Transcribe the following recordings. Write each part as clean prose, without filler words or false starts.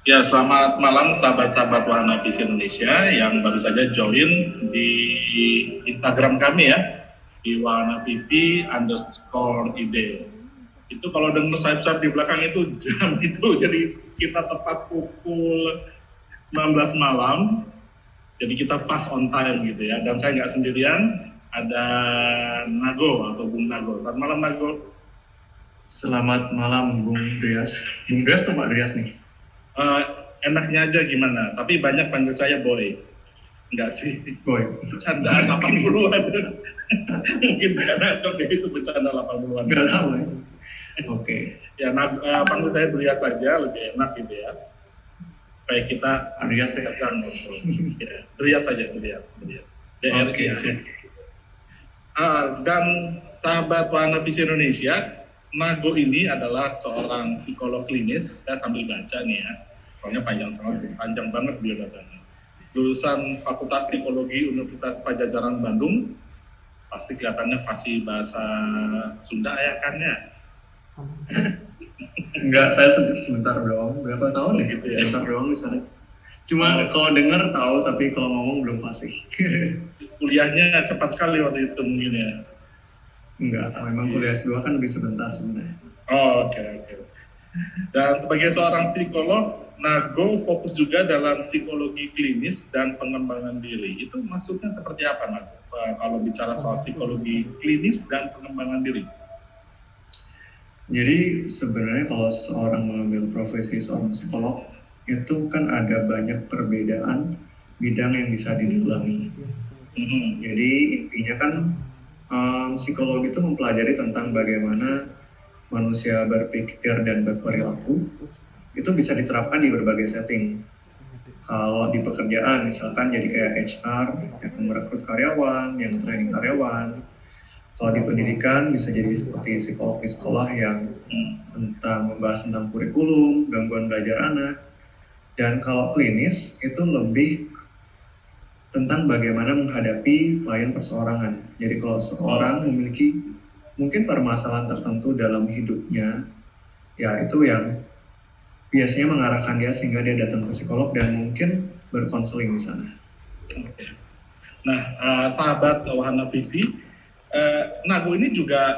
Ya, selamat malam sahabat-sahabat Warna Visi Indonesia yang baru saja join di Instagram kami ya, di Warna Visi _ide. Itu kalau dengar sayap-sayap di belakang itu jam itu, jadi kita tepat pukul 19 malam, jadi kita pas on time gitu ya. Dan saya nggak sendirian, ada Nago atau Bung Nago. Selamat malam Nago. Selamat malam Bung Drias. Bung Drias atau Pak Drias nih? Enaknya aja gimana, tapi banyak panggil saya Boy. Enggak sih, Boy. bercandaan 80-an. Mungkin karena itu bercanda 80-an. Nggak tahu ya. Oke. Ya, panggil saya Drias saja, lebih enak gitu ya. Supaya kita Drias ya? Ya, Drias saja, Drias. Oke, sip. Dan sahabat Warna Visi Indonesia, Nago ini adalah seorang psikolog klinis. Saya sambil baca nih ya, soalnya panjang banget biodatanya. Lulusan Fakultas Psikologi Universitas Padjadjaran Bandung, pasti kelihatannya fasih bahasa Sunda ya kan ya? Enggak, saya sebentar doang. Berapa tahun ya? Gitu ya. Sebentar doang di sana. Cuma kalau dengar tahu, tapi kalau ngomong belum fasih. Kuliahnya cepat sekali waktu itu mungkin ya? Enggak, memang kuliah S2 kan lebih sebentar sebenarnya. Oke. Dan sebagai seorang psikolog, Nago fokus juga dalam psikologi klinis dan pengembangan diri. Itu maksudnya seperti apa, Nago? Kalau bicara soal psikologi klinis dan pengembangan diri. Jadi sebenarnya kalau seseorang mengambil profesi seorang psikolog, itu kan ada banyak perbedaan bidang yang bisa didalami. Jadi intinya kan psikologi itu mempelajari tentang bagaimana manusia berpikir dan berperilaku itu bisa diterapkan di berbagai setting. Kalau di pekerjaan misalkan jadi kayak HR yang merekrut karyawan, yang training karyawan. Kalau di pendidikan bisa jadi seperti psikolog di sekolah yang membahas tentang kurikulum, gangguan belajar anak. Dan kalau klinis itu lebih tentang bagaimana menghadapi klien perseorangan. Jadi kalau seorang memiliki mungkin permasalahan tertentu dalam hidupnya, ya itu yang biasanya mengarahkan dia sehingga dia datang ke psikolog dan mungkin berkonseling di sana. Nah, sahabat Wahana Visi, Nago ini juga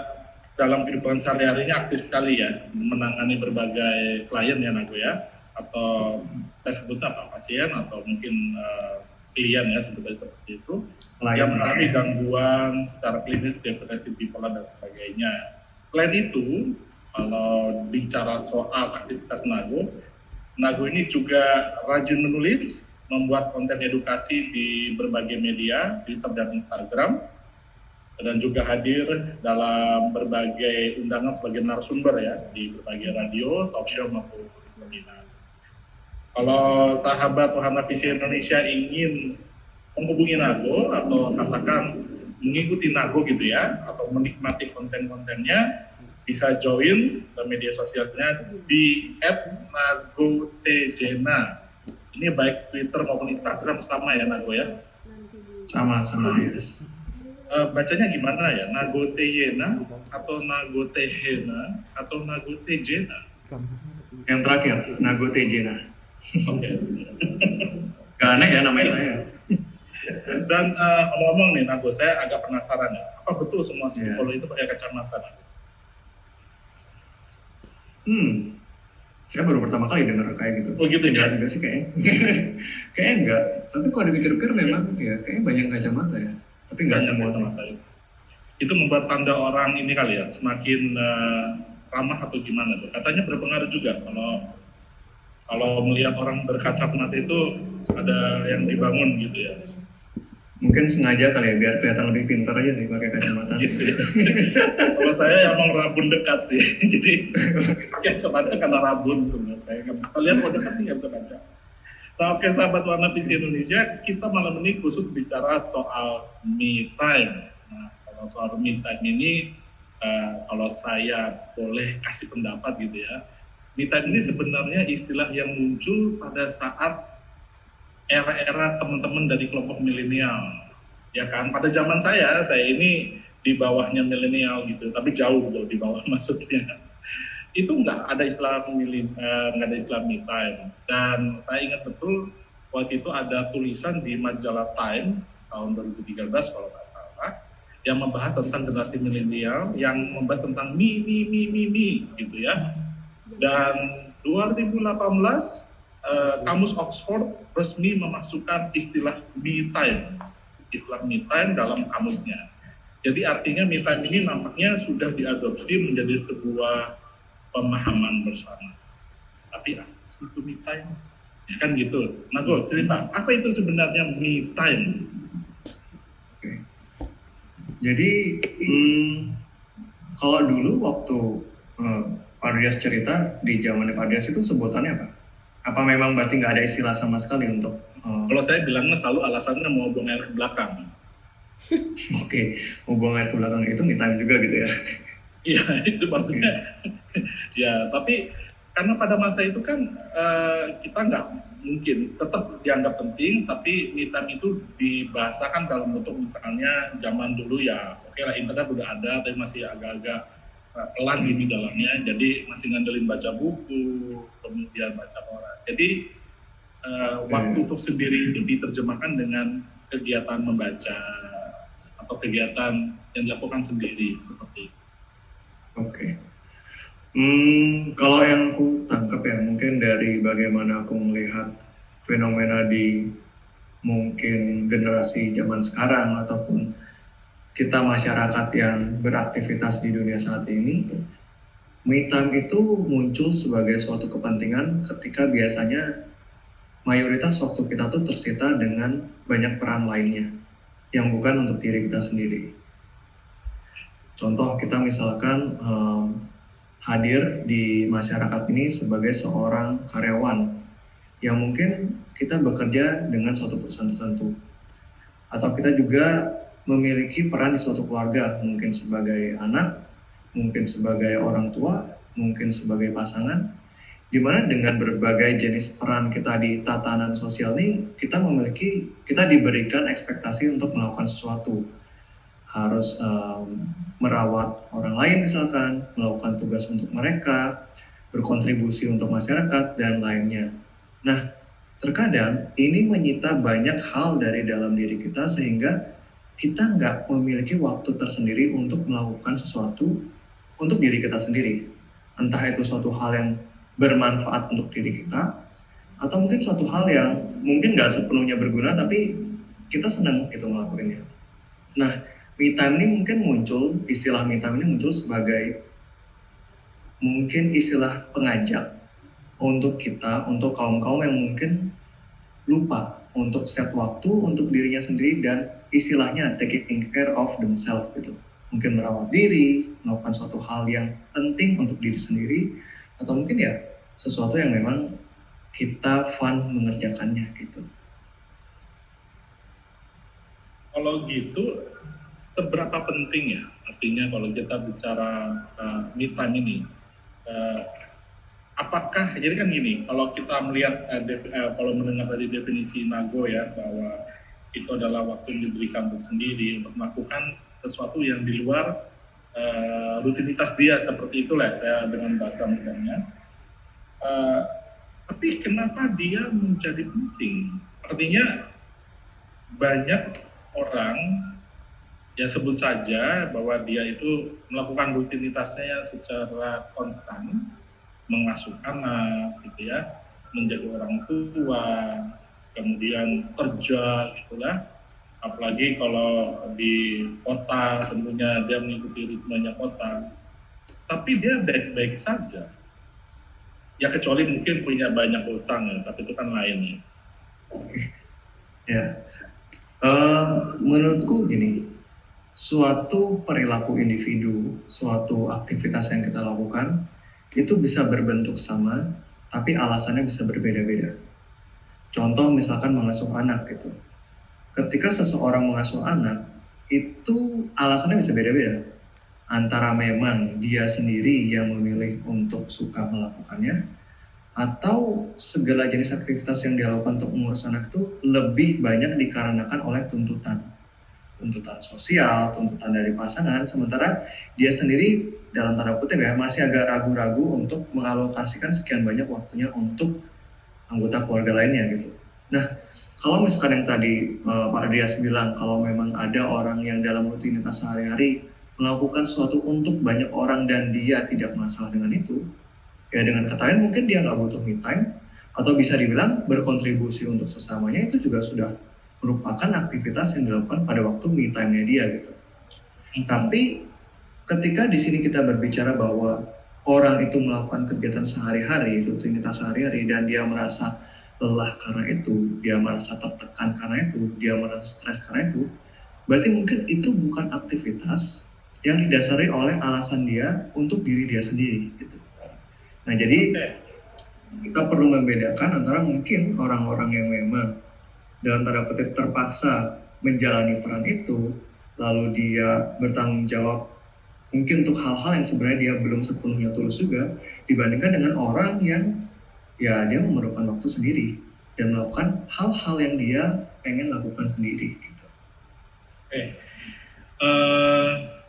dalam kehidupan sehari-harinya aktif sekali ya, menangani berbagai klien ya Nago ya, atau saya sebut apa, pasien atau mungkin klien ya sebetulnya seperti itu, yang mengalami gangguan secara klinis, depresi, bipolar dan sebagainya. Selain itu, kalau bicara soal aktivitas Nago ini juga rajin menulis, membuat konten edukasi di berbagai media, Twitter dan Instagram, dan juga hadir dalam berbagai undangan sebagai narasumber ya, di berbagai radio, talk show maupun webinar. Kalau sahabat Wahana Visi Indonesia ingin menghubungi Nago atau katakan mengikuti Nago gitu ya, atau menikmati konten-kontennya, bisa join ke media sosialnya di @nagotejena. Ini baik Twitter maupun Instagram sama ya Nago ya? Sama yes. Bacanya gimana ya? Nagotejena atau Nagotejena atau Nagotejena? Yang terakhir, Nagotejena. Oke. Gak aneh ya namanya saya. Dan ngomong nih Nago, saya agak penasaran ya. Apa betul semua psikolog itu pakai kacamata? Saya baru pertama kali dengar kayak gitu. Oh gitu ya? Juga sih kayaknya. Kayaknya enggak. Tapi kalau dipikir-pikir memang ya kayaknya banyak kacamata ya. Tapi enggak semua sih. Itu membuat tanda orang ini kali ya, semakin ramah atau gimana tuh? Katanya berpengaruh juga kalau melihat orang berkacamata itu ada yang dibangun gitu ya. Mungkin sengaja kali ya, biar kelihatan lebih pintar aja sih pakai kacamata sih. Kalau saya emang rabun dekat sih, jadi pakai kacamata karena rabun sebenarnya. Saya kalian kalau dekat nih nggak bisa baca. Nah, oke sahabat Warna Visi Indonesia, kita malam ini khusus bicara soal me time. Nah, kalau soal me time ini, kalau saya boleh kasih pendapat gitu ya, me time ini sebenarnya istilah yang muncul pada saat era-era teman-teman dari kelompok milenial, ya kan? Pada zaman saya ini di bawahnya milenial gitu, tapi jauh di bawah maksudnya. itu nggak ada istilah nggak ada istilah me time. Dan saya ingat betul waktu itu ada tulisan di majalah Time tahun 2013 kalau nggak salah yang membahas tentang generasi milenial, yang membahas tentang me gitu ya. Dan 2018 kamus Oxford resmi memasukkan istilah me time dalam kamusnya. Jadi artinya me time ini nampaknya sudah diadopsi menjadi sebuah pemahaman bersama. Tapi itu me time, ya kan gitu. Nah, gue cerita, apa itu sebenarnya me time? Oke. Jadi kalau dulu waktu Pak Dias cerita di zamannya Pak Dias itu sebutannya apa? Apa memang berarti nggak ada istilah sama sekali untuk? Kalau saya bilangnya selalu alasannya mau buang air ke belakang. Oke, mau buang air ke belakang itu me time juga gitu ya? Iya, itu maksudnya. Ya, tapi karena pada masa itu kan kita nggak mungkin tetap dianggap penting, tapi me time itu dibahasakan dalam bentuk misalnya zaman dulu ya, oke lah internet udah ada, tapi masih agak-agak pelan di dalamnya, jadi masih ngandelin baca buku, kemudian baca koran. Jadi waktu untuk sendiri itu diterjemahkan dengan kegiatan membaca atau kegiatan yang dilakukan sendiri seperti itu. Oke. Kalau yang aku tangkap ya, mungkin dari bagaimana aku melihat fenomena di mungkin generasi zaman sekarang ataupun kita masyarakat yang beraktivitas di dunia saat ini, me time itu muncul sebagai suatu kepentingan ketika biasanya mayoritas waktu kita tuh tersita dengan banyak peran lainnya yang bukan untuk diri kita sendiri. Contoh kita misalkan hadir di masyarakat ini sebagai seorang karyawan yang mungkin kita bekerja dengan suatu perusahaan tertentu, atau kita juga memiliki peran di suatu keluarga, mungkin sebagai anak, mungkin sebagai orang tua, mungkin sebagai pasangan, di mana dengan berbagai jenis peran kita di tatanan sosial ini, kita diberikan ekspektasi untuk melakukan sesuatu, harus merawat orang lain misalkan, melakukan tugas untuk mereka, berkontribusi untuk masyarakat, dan lainnya. Nah, terkadang ini menyita banyak hal dari dalam diri kita sehingga kita nggak memiliki waktu tersendiri untuk melakukan sesuatu untuk diri kita sendiri. Entah itu suatu hal yang bermanfaat untuk diri kita, atau mungkin suatu hal yang mungkin nggak sepenuhnya berguna, tapi kita senang gitu melakukannya. Nah, me time ini mungkin muncul, istilah me time ini muncul sebagai mungkin istilah pengajak untuk kita, untuk kaum-kaum yang mungkin lupa untuk set waktu untuk dirinya sendiri dan istilahnya taking care of themselves gitu. Mungkin merawat diri, melakukan suatu hal yang penting untuk diri sendiri, atau mungkin ya sesuatu yang memang kita fun mengerjakannya gitu. Kalau gitu, seberapa penting ya artinya kalau kita bicara me time ini? Apakah jadi kan gini, kalau kita melihat kalau mendengar dari definisi Nago ya, bahwa itu adalah waktu yang diberikan untuk sendiri untuk melakukan sesuatu yang di luar rutinitas dia, seperti itulah saya dengan bahasa misalnya. Tapi kenapa dia menjadi penting? Artinya banyak orang ya sebut saja bahwa dia itu melakukan rutinitasnya secara konstan, mengasuh anak, gitu ya, menjadi orang tua, kemudian kerja, gitulah. Apalagi kalau di kota, tentunya dia mengikuti ritmenya kota. Tapi dia baik-baik saja. Ya kecuali mungkin punya banyak utang ya, tapi itu kan lain ya. Menurutku gini, suatu perilaku individu, suatu aktivitas yang kita lakukan itu bisa berbentuk sama, tapi alasannya bisa berbeda-beda. Contoh misalkan mengasuh anak gitu. Ketika seseorang mengasuh anak, itu alasannya bisa beda-beda. Antara memang dia sendiri yang memilih untuk suka melakukannya, atau segala jenis aktivitas yang dia lakukan untuk mengurus anak itu lebih banyak dikarenakan oleh tuntutan. tuntutan sosial, tuntutan dari pasangan, sementara dia sendiri dalam tanda kutip ya masih agak ragu-ragu untuk mengalokasikan sekian banyak waktunya untuk anggota keluarga lainnya gitu. Nah, kalau misalkan yang tadi Pak Dias bilang kalau memang ada orang yang dalam rutinitas sehari-hari melakukan sesuatu untuk banyak orang dan dia tidak masalah dengan itu, ya dengan kata lain mungkin dia nggak butuh me time, atau bisa dibilang berkontribusi untuk sesamanya itu juga sudah merupakan aktivitas yang dilakukan pada waktu me time-nya dia gitu. Tapi ketika di sini kita berbicara bahwa orang itu melakukan kegiatan sehari-hari, rutinitas sehari-hari, dan dia merasa lelah karena itu, dia merasa tertekan karena itu, dia merasa stres karena itu, berarti mungkin itu bukan aktivitas yang didasari oleh alasan dia untuk diri dia sendiri gitu. Nah jadi kita perlu membedakan antara mungkin orang-orang yang memang dalam tanda kutip terpaksa menjalani peran itu, lalu dia bertanggung jawab mungkin untuk hal-hal yang sebenarnya dia belum sepenuhnya tulus juga, dibandingkan dengan orang yang ya dia memerlukan waktu sendiri dan melakukan hal-hal yang dia pengen lakukan sendiri gitu. Oke.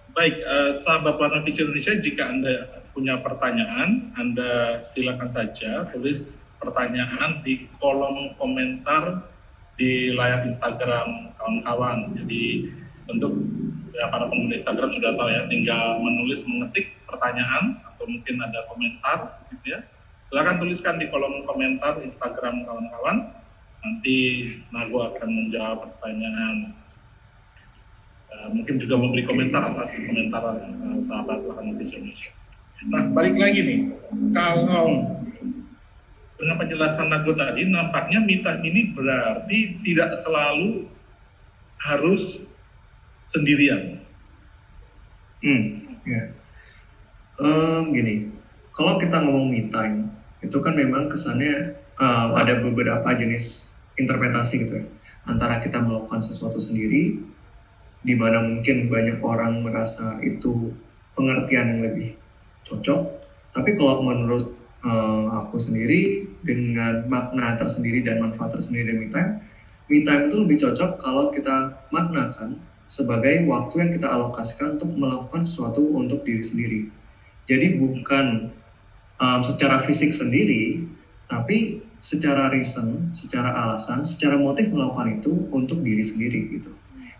Baik, sahabat Warna Visi Indonesia, jika Anda punya pertanyaan, Anda silakan saja tulis pertanyaan di kolom komentar di layar Instagram kawan-kawan. Jadi untuk ya, para pengguna Instagram sudah tahu ya, tinggal menulis, mengetik pertanyaan atau mungkin ada komentar gitu ya. Silakan tuliskan di kolom komentar Instagram kawan-kawan. Nanti Nago akan menjawab pertanyaan. Mungkin juga memberi komentar atas komentar sahabat Warna Visi Indonesia. Nah, balik lagi nih, kalau dengan penjelasan Nago tadi, nampaknya me time ini berarti tidak selalu harus sendirian. Ya. Gini, kalau kita ngomong me time, itu kan memang kesannya ada beberapa jenis interpretasi gitu ya. Antara kita melakukan sesuatu sendiri, di mana mungkin banyak orang merasa itu pengertian yang lebih cocok. Tapi kalau menurut aku sendiri, dengan makna tersendiri dan manfaat tersendiri dari me time itu lebih cocok kalau kita maknakan sebagai waktu yang kita alokasikan untuk melakukan sesuatu untuk diri sendiri. Jadi bukan secara fisik sendiri, tapi secara reason, secara alasan, secara motif melakukan itu untuk diri sendiri gitu.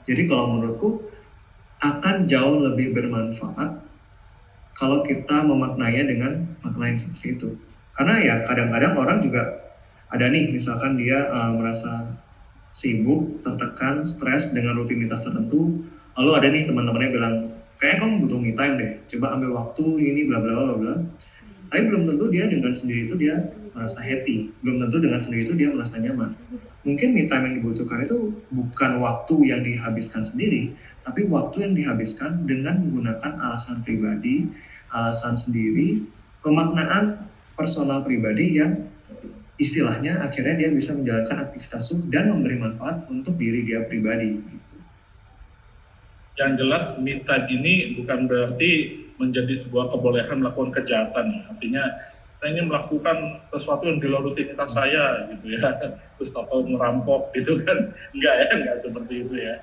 Jadi kalau menurutku akan jauh lebih bermanfaat kalau kita memaknainya dengan makna yang seperti itu. Karena ya kadang-kadang orang juga ada nih, misalkan dia merasa sibuk, tertekan, stres dengan rutinitas tertentu, lalu ada nih teman-temannya bilang, kayaknya kamu butuh me time deh, coba ambil waktu ini bla bla bla bla. Tapi belum tentu dia dengan sendiri itu dia merasa happy, belum tentu dengan sendiri itu dia merasa nyaman. Mungkin me time yang dibutuhkan itu bukan waktu yang dihabiskan sendiri, tapi waktu yang dihabiskan dengan menggunakan alasan pribadi, alasan sendiri, pemaknaan personal pribadi yang istilahnya akhirnya dia bisa menjalankan aktivitas itu dan memberi manfaat untuk diri dia pribadi gitu. Yang jelas me time ini bukan berarti menjadi sebuah kebolehan melakukan kejahatan. Artinya saya ingin melakukan sesuatu yang di luar rutinitas saya gitu ya, terus atau ngerampok gitu kan, enggak seperti itu ya.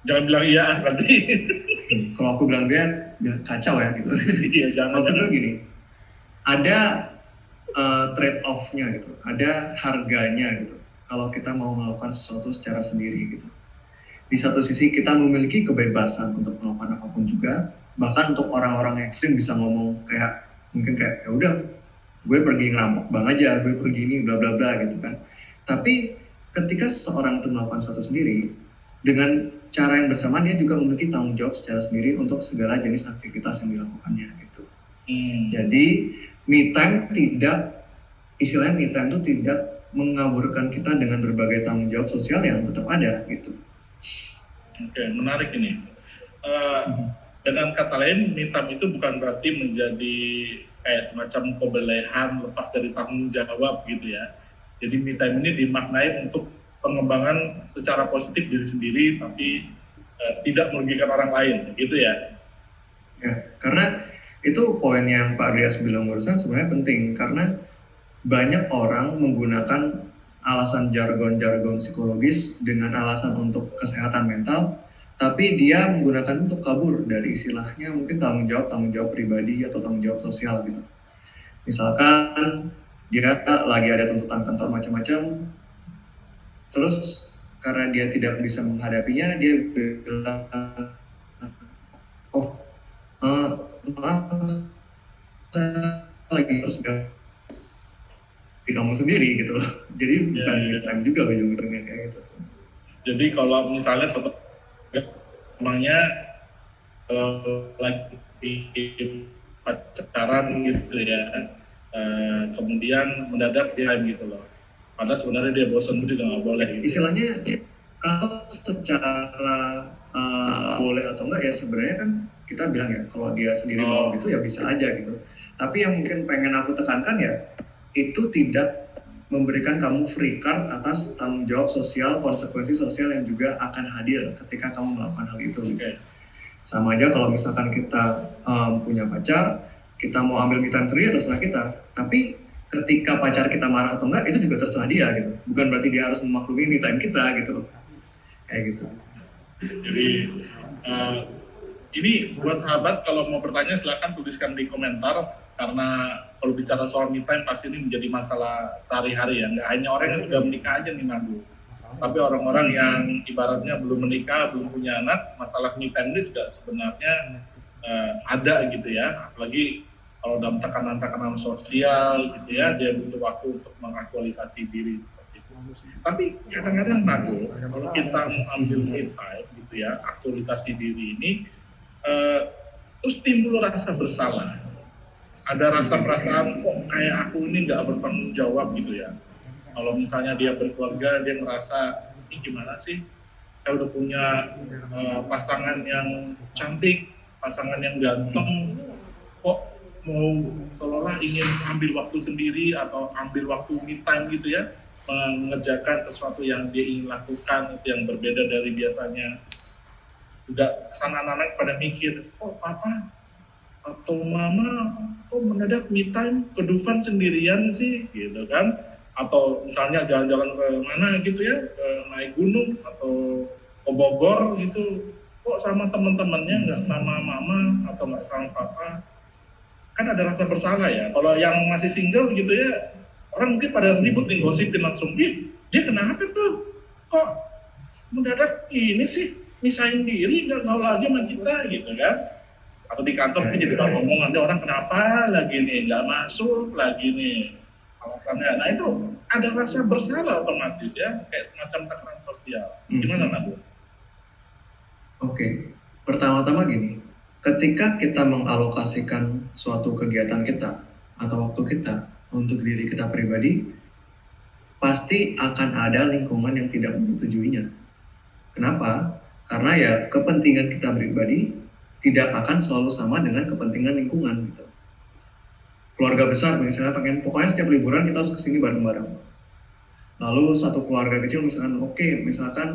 Jangan bilang iya berarti. Kalau aku bilang dia kacau ya gitu. Iya, jangan. Maksudnya gini, ada trade off-nya gitu, ada harganya gitu. Kalau kita mau melakukan sesuatu secara sendiri gitu. Di satu sisi kita memiliki kebebasan untuk melakukan apapun juga. Bahkan untuk orang-orang ekstrim bisa ngomong kayak mungkin kayak ya udah gue pergi ngerampok bang aja, gue pergi ini bla bla bla gitu kan. Tapi ketika seseorang itu melakukan sesuatu sendiri dengan cara yang bersamaan, dia juga memiliki tanggung jawab secara sendiri untuk segala jenis aktivitas yang dilakukannya gitu. Jadi me time tidak, istilahnya me time itu tidak mengaburkan kita dengan berbagai tanggung jawab sosial yang tetap ada gitu. Oke, menarik ini. Dengan kata lain, me time itu bukan berarti menjadi kayak semacam kebolehan lepas dari tanggung jawab gitu ya. Jadi me time ini dimaknai untuk pengembangan secara positif diri sendiri, tapi tidak merugikan orang lain, gitu ya? Ya, karena itu poin yang Pak Rias bilang barusan sebenarnya penting, karena banyak orang menggunakan alasan jargon-jargon psikologis dengan alasan untuk kesehatan mental, tapi dia menggunakan untuk kabur dari istilahnya mungkin tanggung jawab pribadi atau tanggung jawab sosial gitu. Misalkan dia lagi ada tuntutan kantor macam-macam, terus karena dia tidak bisa menghadapinya, dia bilang, oh maaf, saya lagi harus di kamu sendiri gitu loh. Jadi bukan time juga ujung-ujungnya kayak gitu. Jadi kalau misalnya emangnya lagi pacaran gitu ya, kemudian mendadak dia gitu loh. Padahal sebenarnya dia bosan juga nggak boleh. Gitu. Istilahnya kalau secara boleh atau enggak ya sebenarnya kan kita bilang ya kalau dia sendiri mau gitu ya bisa aja gitu. Tapi yang mungkin pengen aku tekankan ya itu tidak memberikan kamu free card atas tanggung jawab sosial, konsekuensi sosial yang juga akan hadir ketika kamu melakukan hal itu. Okay. Sama aja kalau misalkan kita punya pacar, kita mau ambil me time sendiri terserah kita. Tapi ketika pacar kita marah atau enggak, itu juga terserah dia gitu. Bukan berarti dia harus memaklumi me time kita gitu. Kayak gitu. Jadi ini buat sahabat kalau mau bertanya silakan tuliskan di komentar. Karena kalau bicara soal me time pasti ini menjadi masalah sehari-hari ya. Nggak hanya orang yang sudah menikah aja nih Nagu. Tapi orang-orang yang ibaratnya belum menikah, belum punya anak, masalah me time ini juga sebenarnya ada gitu ya. Apalagi kalau dalam tekanan-tekanan sosial gitu ya, dia butuh waktu untuk mengaktualisasi diri seperti itu. Tapi kadang-kadang Nagu, kalau kita ambil me time gitu ya, aktualisasi diri ini, terus timbul rasa bersalah. Ada rasa perasaan kok kayak aku ini nggak bertanggung jawab gitu ya. Kalau misalnya dia berkeluarga, dia merasa ini gimana sih? Saya udah punya pasangan yang cantik, pasangan yang ganteng, kok mau seolah ingin ambil waktu sendiri atau ambil waktu me time gitu ya, mengerjakan sesuatu yang dia ingin lakukan itu yang berbeda dari biasanya. Juga anak-anak pada mikir, oh papa atau mama kok mendadak me time ke Dufan sendirian sih gitu kan, atau misalnya jalan-jalan ke mana gitu ya, naik gunung atau ke Bogor gitu, kok sama teman-temannya nggak sama mama atau nggak sama papa. Kan ada rasa bersalah ya. Kalau yang masih single gitu ya, orang mungkin pada ribut nih, gosipin langsung, dia kenapa tuh kok mendadak ini sih misahin diri, nggak mau lagi sama kita gitu kan. Atau di kantor kan jadi ngomong, nanti orang kenapa lagi nih nggak masuk lagi nih alasannya. Nah itu ada rasa bersalah otomatis ya, kayak semacam tekanan sosial. Gimana Nabu? Oke, pertama-tama gini, ketika kita mengalokasikan suatu kegiatan kita atau waktu kita untuk diri kita pribadi, pasti akan ada lingkungan yang tidak menyetujuinya. Kenapa? Karena ya kepentingan kita pribadi tidak akan selalu sama dengan kepentingan lingkungan gitu. Keluarga besar misalnya pengen pokoknya setiap liburan kita harus kesini bareng-bareng. Lalu satu keluarga kecil misalkan misalkan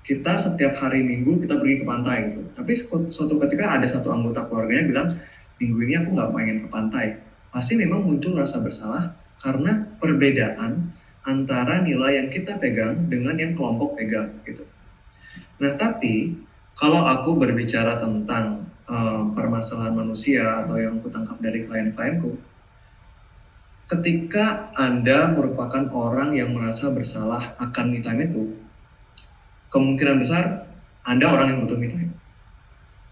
kita setiap hari Minggu kita pergi ke pantai gitu. Tapi suatu ketika ada satu anggota keluarganya bilang minggu ini aku nggak pengen ke pantai. Pasti memang muncul rasa bersalah karena perbedaan antara nilai yang kita pegang dengan yang kelompok pegang gitu. Nah tapi kalau aku berbicara tentang permasalahan manusia atau yang aku tangkap dari klien-klienku, ketika Anda merupakan orang yang merasa bersalah akan me time itu, kemungkinan besar Anda orang yang butuh me time.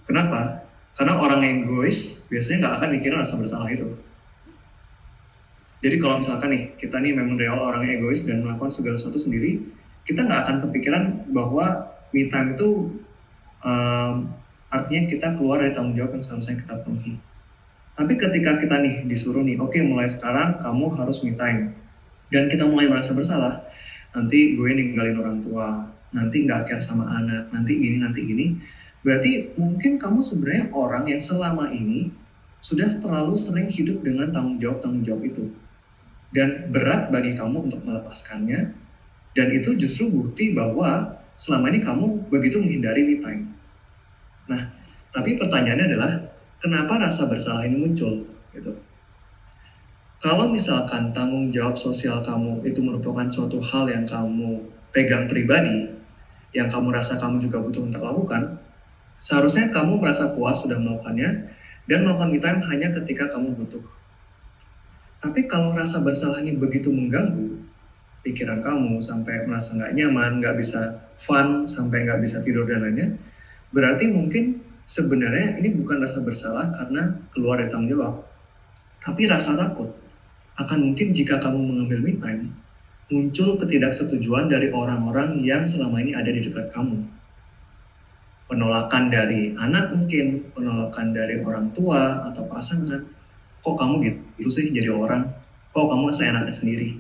Kenapa? Karena orang yang egois biasanya nggak akan mikirin rasa bersalah itu. Jadi kalau misalkan nih, kita nih memang dari awal orang yang egois dan melakukan segala sesuatu sendiri, kita nggak akan kepikiran bahwa me time itu artinya kita keluar dari tanggung jawab yang seharusnya kita penuhi. Tapi ketika kita nih disuruh nih, oke, mulai sekarang kamu harus me time, dan kita mulai merasa bersalah, nanti gue ninggalin orang tua, nanti nggak care sama anak, nanti gini, berarti mungkin kamu sebenarnya orang yang selama ini sudah terlalu sering hidup dengan tanggung jawab itu, dan berat bagi kamu untuk melepaskannya, dan itu justru bukti bahwa selama ini kamu begitu menghindari me time. Nah, tapi pertanyaannya adalah kenapa rasa bersalah ini muncul? Gitu. Kalau misalkan tanggung jawab sosial kamu itu merupakan suatu hal yang kamu pegang pribadi, yang kamu rasa kamu juga butuh untuk lakukan, seharusnya kamu merasa puas sudah melakukannya dan melakukan me time hanya ketika kamu butuh. Tapi kalau rasa bersalah ini begitu mengganggu pikiran kamu sampai merasa nggak nyaman, nggak bisa fun, sampai nggak bisa tidur dan lainnya, berarti mungkin sebenarnya ini bukan rasa bersalah karena keluar dari tanggung jawab, tapi rasa takut akan mungkin jika kamu mengambil me time, muncul ketidaksetujuan dari orang-orang yang selama ini ada di dekat kamu. Penolakan dari anak mungkin, penolakan dari orang tua atau pasangan. Kok kamu gitu sih jadi orang? Kok kamu seenaknya sendiri?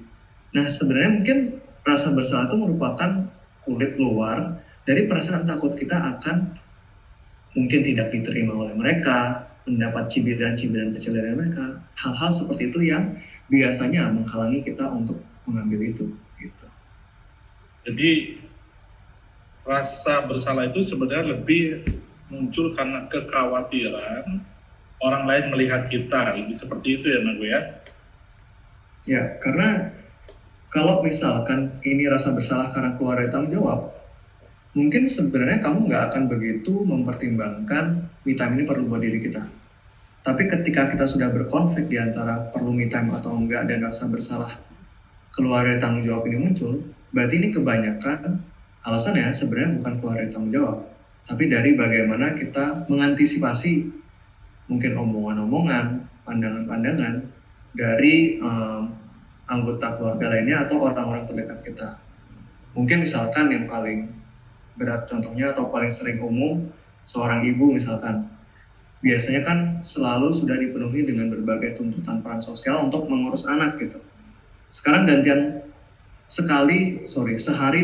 Nah sebenarnya mungkin rasa bersalah itu merupakan kulit luar dari perasaan takut kita akan mungkin tidak diterima oleh mereka, mendapat cibiran-cibiran kecil dari mereka. Hal-hal seperti itu yang biasanya menghalangi kita untuk mengambil itu. Gitu. Jadi rasa bersalah itu sebenarnya lebih muncul karena kekhawatiran orang lain melihat kita, lebih seperti itu ya Nago ya? Ya, karena kalau misalkan ini rasa bersalah karena keluar dari tanggung jawab, mungkin sebenarnya kamu nggak akan begitu mempertimbangkan me time ini perlu buat diri kita. Tapi ketika kita sudah berkonflik di antara perlu me time atau enggak dan rasa bersalah keluar dari tanggung jawab ini muncul, berarti ini kebanyakan alasannya sebenarnya bukan keluar dari tanggung jawab, tapi dari bagaimana kita mengantisipasi mungkin omongan-omongan, pandangan-pandangan dari anggota keluarga lainnya atau orang-orang terdekat kita. Mungkin misalkan yang paling berat contohnya atau paling sering umum, seorang ibu misalkan, biasanya kan selalu sudah dipenuhi dengan berbagai tuntutan peran sosial untuk mengurus anak gitu. Sekarang gantian sehari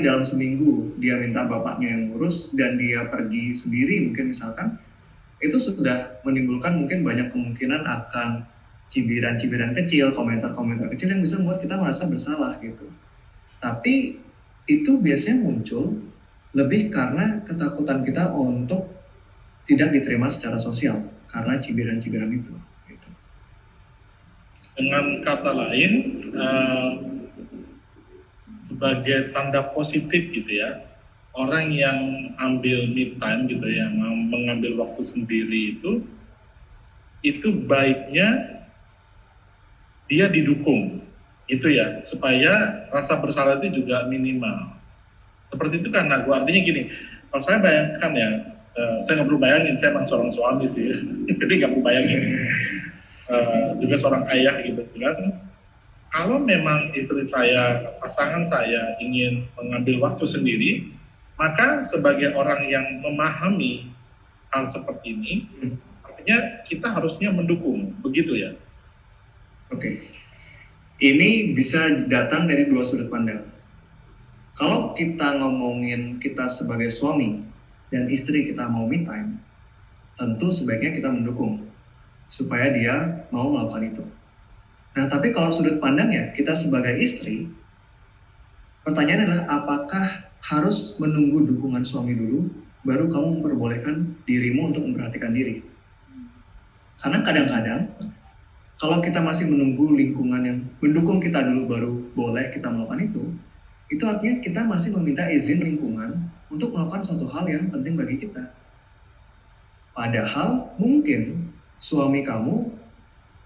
dalam seminggu dia minta bapaknya yang ngurus dan dia pergi sendiri mungkin misalkan, itu sudah menimbulkan mungkin banyak kemungkinan akan cibiran-cibiran kecil, komentar-komentar kecil yang bisa membuat kita merasa bersalah gitu. Tapi itu biasanya muncul lebih karena ketakutan kita untuk tidak diterima secara sosial karena cibiran-cibiran itu. Gitu. Dengan kata lain, sebagai tanda positif gitu ya, orang yang ambil me time gitu ya, mengambil waktu sendiri itu baiknya dia didukung, itu ya, supaya rasa bersalah itu juga minimal. Seperti itu kan, Nago. Artinya gini, kalau saya bayangkan ya, saya nggak perlu bayangin, saya memang seorang suami sih, jadi nggak perlu bayangin, juga seorang ayah gitu kan. Kalau memang istri saya, pasangan saya ingin mengambil waktu sendiri, maka sebagai orang yang memahami hal seperti ini, artinya kita harusnya mendukung, begitu ya? Oke. Ini bisa datang dari dua sudut pandang. Kalau kita ngomongin kita sebagai suami dan istri kita mau me time, tentu sebaiknya kita mendukung supaya dia mau melakukan itu. Nah, tapi kalau sudut pandangnya kita sebagai istri, pertanyaan adalah apakah harus menunggu dukungan suami dulu baru kamu memperbolehkan dirimu untuk memperhatikan diri? Karena kadang-kadang kalau kita masih menunggu lingkungan yang mendukung kita dulu baru boleh kita melakukan itu artinya kita masih meminta izin lingkungan untuk melakukan suatu hal yang penting bagi kita. Padahal mungkin suami kamu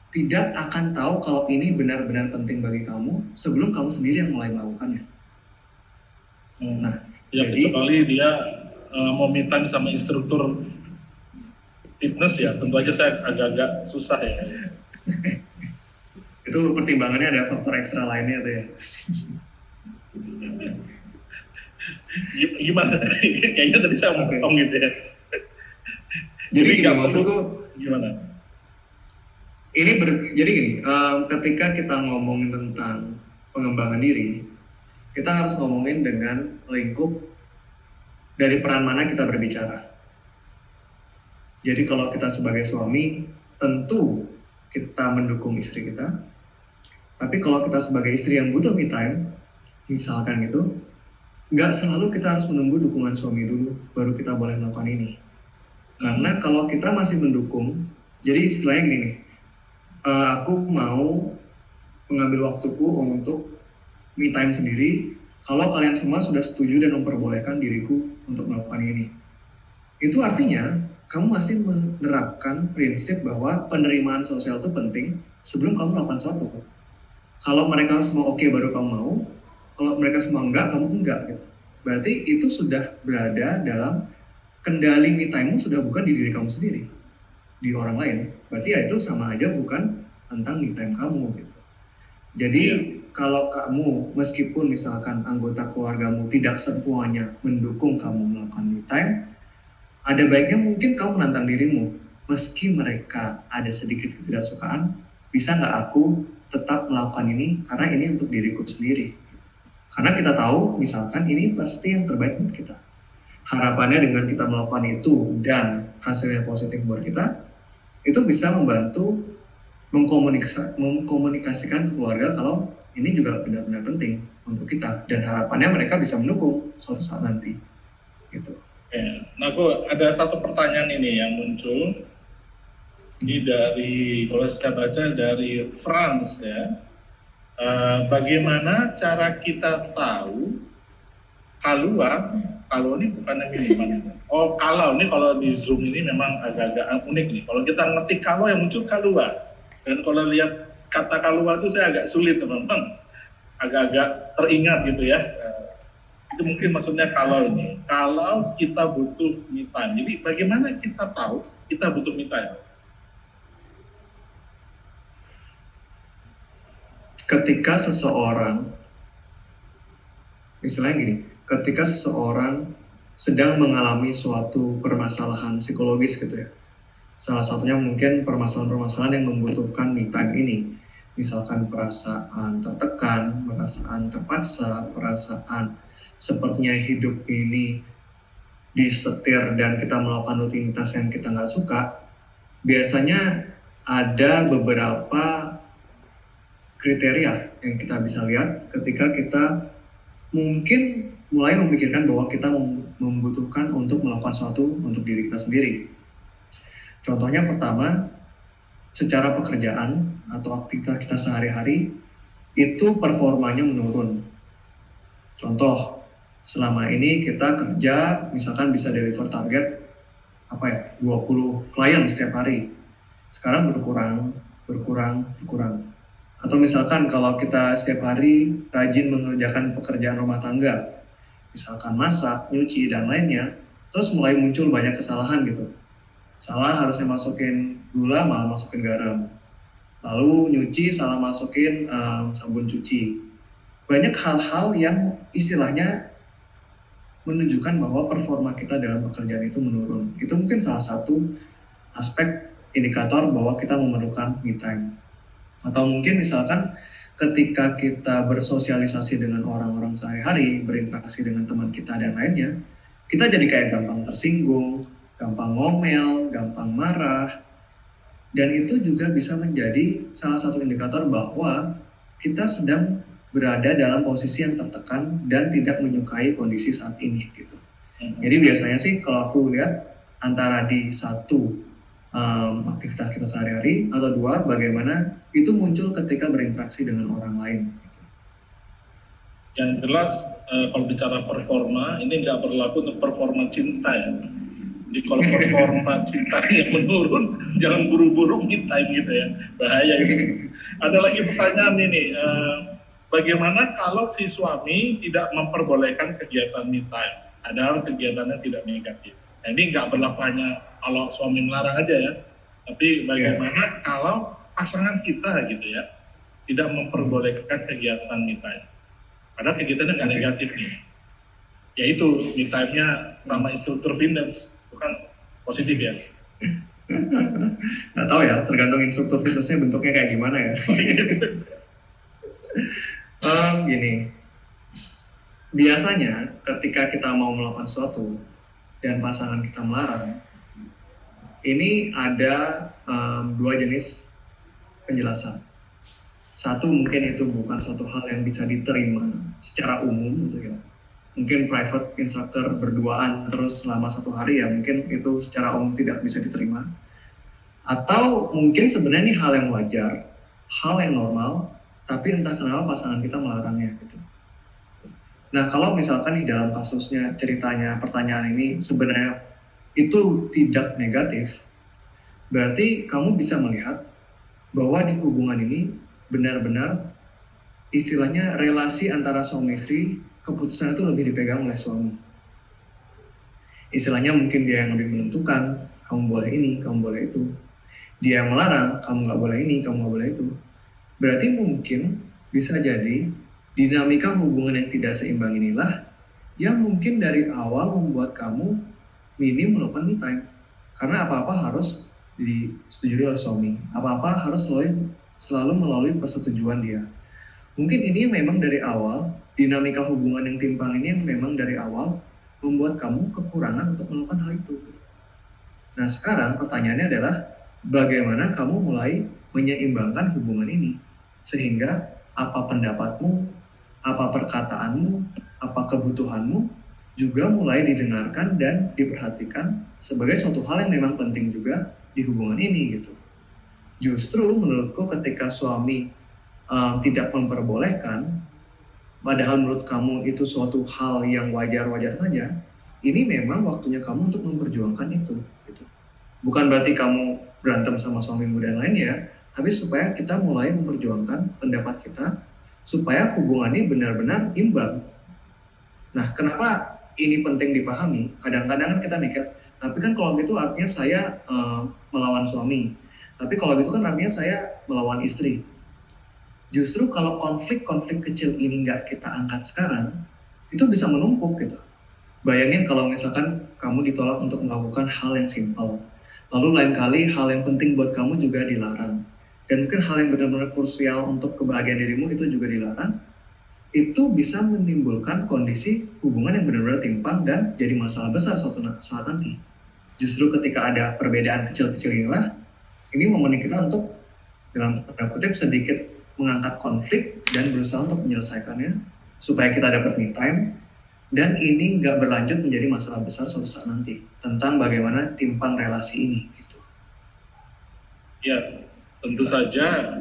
tidak akan tahu kalau ini benar-benar penting bagi kamu sebelum kamu sendiri yang mulai melakukannya. Nah, ya, jadi kecuali dia mau minta sama instruktur fitness ya, tentu aja saya agak-agak susah ya. Itu pertimbangannya ada faktor ekstra lainnya tuh ya. Gimana? Kayaknya tadi saya ngomong gitu ya. Jadi gini, maksudku gimana? Jadi gini, ketika kita ngomongin tentang pengembangan diri, kita harus ngomongin dengan lingkup dari peran mana kita berbicara. Jadi kalau kita sebagai suami, tentu kita mendukung istri kita. Tapi kalau kita sebagai istri yang butuh me time, misalkan gitu, nggak selalu kita harus menunggu dukungan suami dulu, baru kita boleh melakukan ini. Karena kalau kita masih mendukung, jadi istilahnya gini nih, aku mau mengambil waktuku untuk me time sendiri kalau kalian semua sudah setuju dan memperbolehkan diriku untuk melakukan ini. Itu artinya kamu masih menerapkan prinsip bahwa penerimaan sosial itu penting sebelum kamu melakukan sesuatu. Kalau mereka semua oke baru kamu mau, kalau mereka semua enggak, kamu enggak gitu. Berarti itu sudah berada dalam kendali me time-mu sudah bukan di diri kamu sendiri, di orang lain. Berarti ya itu sama aja bukan tentang me time kamu gitu. Jadi kalau kamu meskipun misalkan anggota keluargamu tidak semuanya mendukung kamu melakukan me time, ada baiknya mungkin kamu menantang dirimu, meski mereka ada sedikit ketidaksukaan, bisa nggak aku tetap melakukan ini karena ini untuk diriku sendiri. Karena kita tahu misalkan ini pasti yang terbaik buat kita. Harapannya dengan kita melakukan itu dan hasilnya positif buat kita, itu bisa membantu mengkomunikasikan ke keluarga kalau ini juga benar-benar penting untuk kita, dan harapannya mereka bisa mendukung suatu saat nanti gitu. Nah, ada satu pertanyaan ini yang muncul ini dari, kalau saya baca dari France ya, bagaimana cara kita tahu kalau ini bukan minuman. Oh, kalau di Zoom ini memang agak-agak unik nih. Kalau kita ngetik kalau yang muncul kalua. Dan kalau lihat kata kalua itu saya agak sulit teman-teman. Agak-agak teringat gitu ya. Itu mungkin maksudnya kalau ini. Kalau kita butuh me time. Jadi bagaimana kita tahu kita butuh me time? Ketika seseorang, misalnya gini, ketika seseorang sedang mengalami suatu permasalahan psikologis gitu ya. Salah satunya mungkin permasalahan-permasalahan yang membutuhkan me time ini. Misalkan perasaan tertekan, perasaan terpaksa, perasaan sepertinya hidup ini disetir dan kita melakukan rutinitas yang kita nggak suka. Biasanya ada beberapa kriteria yang kita bisa lihat ketika kita mungkin mulai memikirkan bahwa kita membutuhkan untuk melakukan sesuatu untuk diri kita sendiri. Contohnya pertama, secara pekerjaan atau aktivitas kita sehari-hari itu performanya menurun. Contoh, selama ini kita kerja misalkan bisa deliver target 20 klien setiap hari. Sekarang berkurang. Atau misalkan kalau kita setiap hari rajin mengerjakan pekerjaan rumah tangga, misalkan masak, nyuci, dan lainnya, terus mulai muncul banyak kesalahan gitu. Salah harusnya masukin gula, malah masukin garam. Lalu nyuci, salah masukin sabun cuci. Banyak hal-hal yang istilahnya menunjukkan bahwa performa kita dalam pekerjaan itu menurun. Itu mungkin salah satu aspek indikator bahwa kita memerlukan me time. Atau mungkin misalkan ketika kita bersosialisasi dengan orang-orang sehari-hari, berinteraksi dengan teman kita dan lainnya, kita jadi kayak gampang tersinggung, gampang ngomel, gampang marah. Dan itu juga bisa menjadi salah satu indikator bahwa kita sedang berada dalam posisi yang tertekan dan tidak menyukai kondisi saat ini gitu. Jadi biasanya sih kalau aku lihat antara di satu aktivitas kita sehari-hari, atau dua, bagaimana itu muncul ketika berinteraksi dengan orang lain gitu. Yang jelas kalau bicara performa ini nggak berlaku untuk performa cinta ya. Jadi kalau performa cinta yang menurun, jangan buru-buru me time gitu ya, bahaya itu. Ada lagi pertanyaan ini, bagaimana kalau si suami tidak memperbolehkan kegiatan me time, padahal kegiatannya tidak negatif? Nah, ini nggak berlaku hanya kalau suami melarang aja ya, tapi bagaimana kalau pasangan kita gitu ya tidak memperbolehkan kegiatan me time, padahal kegiatannya nggak negatif nih, yaitu me time-nya sama instruktur fitness, bukan positif ya? Nggak tahu ya, tergantung instruktur fitnessnya bentuknya kayak gimana ya. Gini, biasanya ketika kita mau melakukan sesuatu dan pasangan kita melarang, ini ada dua jenis penjelasan. Satu, mungkin itu bukan suatu hal yang bisa diterima secara umum gitu ya. Mungkin private instructor berduaan terus selama 1 hari ya, mungkin itu secara umum tidak bisa diterima. Atau mungkin sebenarnya ini hal yang wajar, hal yang normal, tapi entah kenapa pasangan kita melarangnya gitu. Nah, kalau misalkan di dalam kasusnya, ceritanya, pertanyaan ini sebenarnya itu tidak negatif, berarti kamu bisa melihat bahwa di hubungan ini benar-benar istilahnya relasi antara suami istri, keputusan itu lebih dipegang oleh suami. Istilahnya mungkin dia yang lebih menentukan, kamu boleh ini, kamu boleh itu. Dia yang melarang, kamu nggak boleh ini, kamu nggak boleh itu. Berarti mungkin bisa jadi dinamika hubungan yang tidak seimbang inilah yang mungkin dari awal membuat kamu minim melakukan me time. Karena apa-apa harus disetujui oleh suami. Apa-apa harus selalu melalui persetujuan dia. Mungkin ini memang dari awal, dinamika hubungan yang timpang ini yang memang dari awal membuat kamu kekurangan untuk melakukan hal itu. Nah, sekarang pertanyaannya adalah bagaimana kamu mulai menyeimbangkan hubungan ini sehingga apa pendapatmu, apa perkataanmu, apa kebutuhanmu juga mulai didengarkan dan diperhatikan sebagai suatu hal yang memang penting juga di hubungan ini gitu. Justru menurutku ketika suami tidak memperbolehkan, padahal menurut kamu itu suatu hal yang wajar-wajar saja, ini memang waktunya kamu untuk memperjuangkan itu gitu. Bukan berarti kamu berantem sama suamimu dan lainnya, tapi supaya kita mulai memperjuangkan pendapat kita supaya hubungan ini benar-benar imbang. Nah, kenapa ini penting dipahami? Kadang-kadang kan kita mikir, tapi kan kalau gitu artinya saya melawan suami, tapi kalau gitu kan artinya saya melawan istri. Justru kalau konflik-konflik kecil ini nggak kita angkat sekarang, itu bisa menumpuk gitu. Bayangin kalau misalkan kamu ditolak untuk melakukan hal yang simpel, lalu lain kali hal yang penting buat kamu juga dilarang, dan mungkin hal yang benar-benar krusial untuk kebahagiaan dirimu itu juga dilarang, itu bisa menimbulkan kondisi hubungan yang benar-benar timpang dan jadi masalah besar suatu saat nanti. Justru ketika ada perbedaan kecil-kecil inilah, ini momen kita untuk dalam tanda kutip sedikit mengangkat konflik dan berusaha untuk menyelesaikannya supaya kita dapat me time dan ini nggak berlanjut menjadi masalah besar suatu saat nanti tentang bagaimana timpang relasi ini gitu. Ya, tentu saja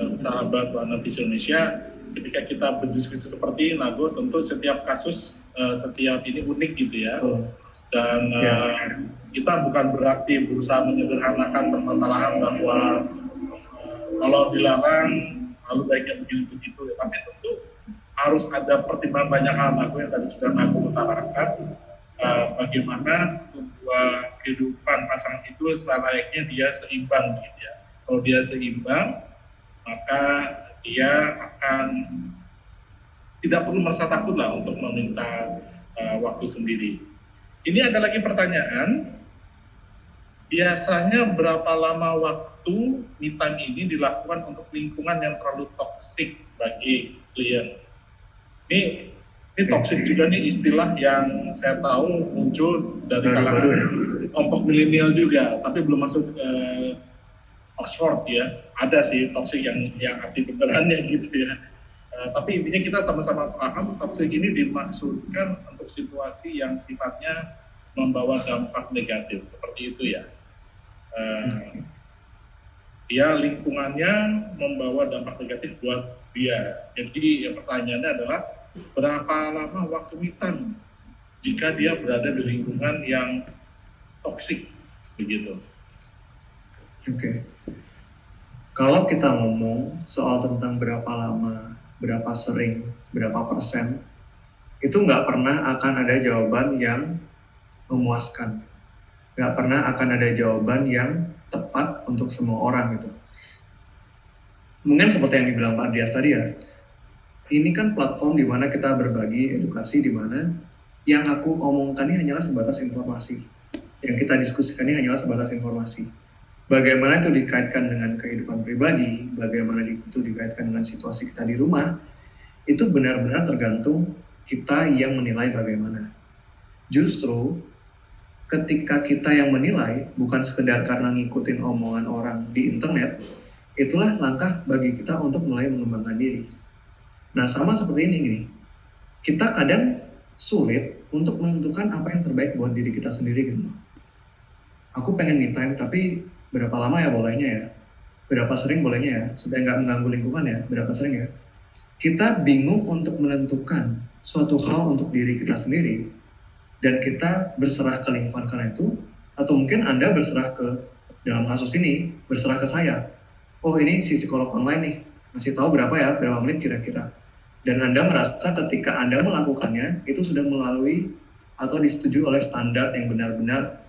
sahabat Warna Visi Indonesia, ketika kita berdiskusi seperti ini, Nago, tentu setiap kasus setiap ini unik gitu ya. Dan kita bukan berarti berusaha menyederhanakan permasalahan bahwa kalau dilarang lalu baiknya begini begitu ya, tapi tentu harus ada pertimbangan banyak hal, Nago, yang tadi sudah Nago utarakan, bagaimana sebuah kehidupan pasangan itu selayaknya dia seimbang gitu ya. Kalau dia seimbang, maka dia akan tidak perlu merasa takut lah untuk meminta waktu sendiri. Ini ada lagi pertanyaan, biasanya berapa lama waktu me time ini dilakukan untuk lingkungan yang terlalu toksik bagi klien? Ini toksik juga nih istilah yang saya tahu muncul dari kalangan kelompok milenial juga, tapi belum masuk Oxford ya. Ada sih toksik yang arti benerannya gitu ya. Tapi intinya kita sama-sama paham toksik ini dimaksudkan untuk situasi yang sifatnya membawa dampak negatif seperti itu ya. Dia lingkungannya membawa dampak negatif buat dia. Jadi pertanyaannya adalah berapa lama waktu me time jika dia berada di lingkungan yang toksik begitu. Oke. Kalau kita ngomong soal tentang berapa lama, berapa sering, berapa persen, itu nggak pernah akan ada jawaban yang memuaskan. Nggak pernah akan ada jawaban yang tepat untuk semua orang gitu. Mungkin seperti yang dibilang Pak Dias tadi ya, ini kan platform di mana kita berbagi edukasi, di mana yang aku omongkan ini hanyalah sebatas informasi. Yang kita diskusikan ini hanyalah sebatas informasi. Bagaimana itu dikaitkan dengan kehidupan pribadi, bagaimana itu dikaitkan dengan situasi kita di rumah, itu benar-benar tergantung kita yang menilai bagaimana. Justru ketika kita yang menilai, bukan sekedar karena ngikutin omongan orang di internet, itulah langkah bagi kita untuk mulai mengembangkan diri. Nah, sama seperti ini gini, kita kadang sulit untuk menentukan apa yang terbaik buat diri kita sendiri gitu. Aku pengen me time, tapi berapa lama ya bolehnya ya? berapa sering bolehnya ya, supaya nggak mengganggu lingkungan ya, berapa sering ya. Kita bingung untuk menentukan suatu hal untuk diri kita sendiri, dan kita berserah ke lingkungan karena itu, atau mungkin Anda berserah ke, dalam kasus ini, berserah ke saya. Oh ini si psikolog online nih, masih tahu berapa ya, berapa menit kira-kira. Dan Anda merasa ketika Anda melakukannya, itu sudah melalui atau disetujui oleh standar yang benar-benar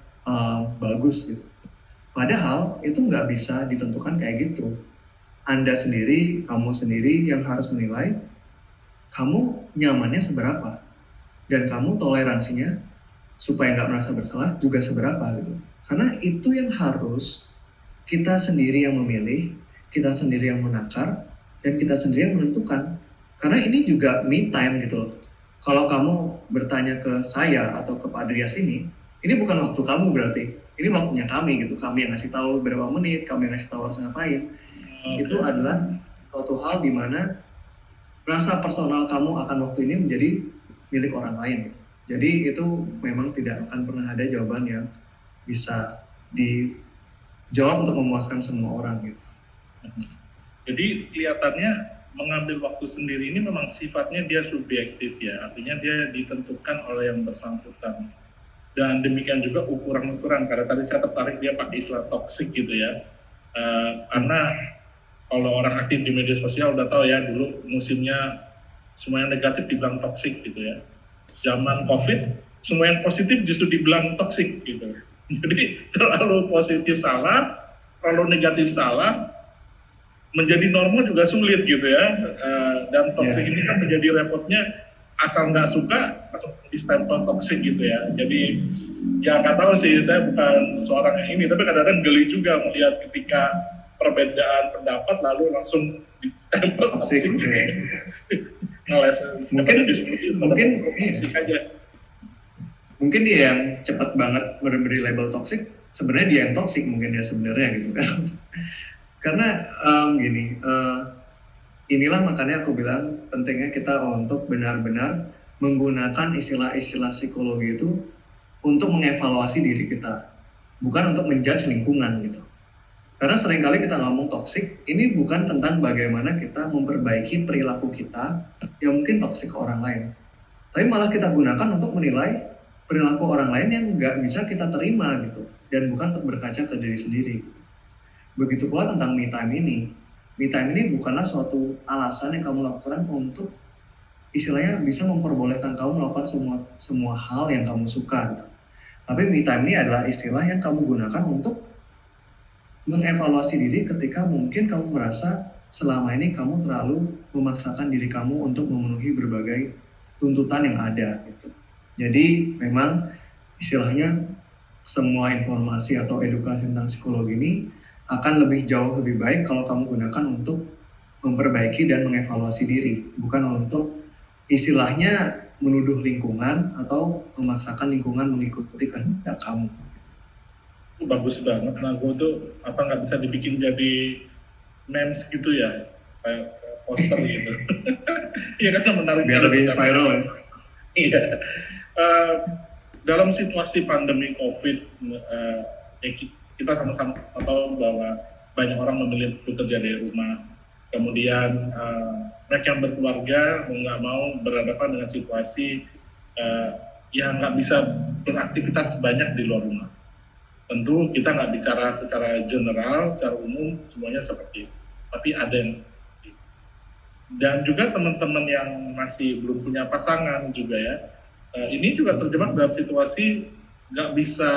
bagus gitu. Padahal itu nggak bisa ditentukan kayak gitu. Anda sendiri, kamu sendiri yang harus menilai kamu nyamannya seberapa. Dan kamu toleransinya supaya nggak merasa bersalah juga seberapa gitu. Karena itu yang harus kita sendiri yang memilih, kita sendiri yang menakar, dan kita sendiri yang menentukan. Karena ini juga me time gitu loh. Kalau kamu bertanya ke saya atau ke Pak Adrias ini bukan waktu kamu berarti. Ini waktunya kami gitu. Kami yang ngasih tahu berapa menit, kami yang ngasih tahu harus ngapain. Itu adalah suatu hal di mana rasa personal kamu akan waktu ini menjadi milik orang lain gitu. Jadi itu memang tidak akan pernah ada jawaban yang bisa dijawab untuk memuaskan semua orang gitu. Jadi kelihatannya mengambil waktu sendiri ini memang sifatnya dia subjektif ya, artinya dia ditentukan oleh yang bersangkutan. Dan demikian juga ukuran-ukuran, karena tadi saya tertarik dia pakai istilah toksik gitu ya. Karena kalau orang aktif di media sosial udah tahu ya, dulu musimnya semua yang negatif dibilang toksik gitu ya. Zaman COVID, semua yang positif justru dibilang toksik gitu. Jadi terlalu positif salah, terlalu negatif salah, menjadi normal juga sulit gitu ya. Dan toksik ini kan menjadi repotnya, asal nggak suka langsung di-stempel toksik gitu ya. Jadi ya nggak tahu sih, saya bukan seorang yang ini, tapi kadang-kadang geli juga melihat ketika perbedaan pendapat lalu langsung di-stempel toksik gitu ya. Mungkin dia yang cepat banget memberi label toksik, sebenarnya dia yang toksik mungkin ya sebenarnya gitu kan. Karena inilah makanya aku bilang pentingnya kita untuk benar-benar menggunakan istilah-istilah psikologi itu untuk mengevaluasi diri kita, bukan untuk menjudge lingkungan gitu. Karena seringkali kita ngomong toksik, ini bukan tentang bagaimana kita memperbaiki perilaku kita yang mungkin toksik ke orang lain, tapi malah kita gunakan untuk menilai perilaku orang lain yang nggak bisa kita terima gitu, dan bukan untuk berkaca ke diri sendiri gitu. Begitu pula tentang me time ini. Me time ini bukanlah suatu alasan yang kamu lakukan untuk istilahnya bisa memperbolehkan kamu melakukan semua hal yang kamu suka gitu. Tapi me time ini adalah istilah yang kamu gunakan untuk mengevaluasi diri ketika mungkin kamu merasa selama ini kamu terlalu memaksakan diri kamu untuk memenuhi berbagai tuntutan yang ada gitu. Jadi memang istilahnya semua informasi atau edukasi tentang psikologi ini akan jauh lebih baik kalau kamu gunakan untuk memperbaiki dan mengevaluasi diri, bukan untuk istilahnya menuduh lingkungan atau memaksakan lingkungan mengikuti kehendak kamu. Bagus banget, Nago tuh nggak bisa dibikin jadi memes gitu ya, kayak poster gitu. Iya kan, menarik. Biar lebih viral ya. Iya. Dalam situasi pandemi COVID, kita sama-sama tahu bahwa banyak orang memilih bekerja dari rumah. Kemudian mereka yang berkeluarga mau nggak mau berhadapan dengan situasi yang nggak bisa beraktivitas banyak di luar rumah. Tentu kita nggak bicara secara general, secara umum semuanya seperti itu. Tapi ada yang seperti itu. Dan juga teman-teman yang masih belum punya pasangan juga ya, ini juga terjebak dalam situasi nggak bisa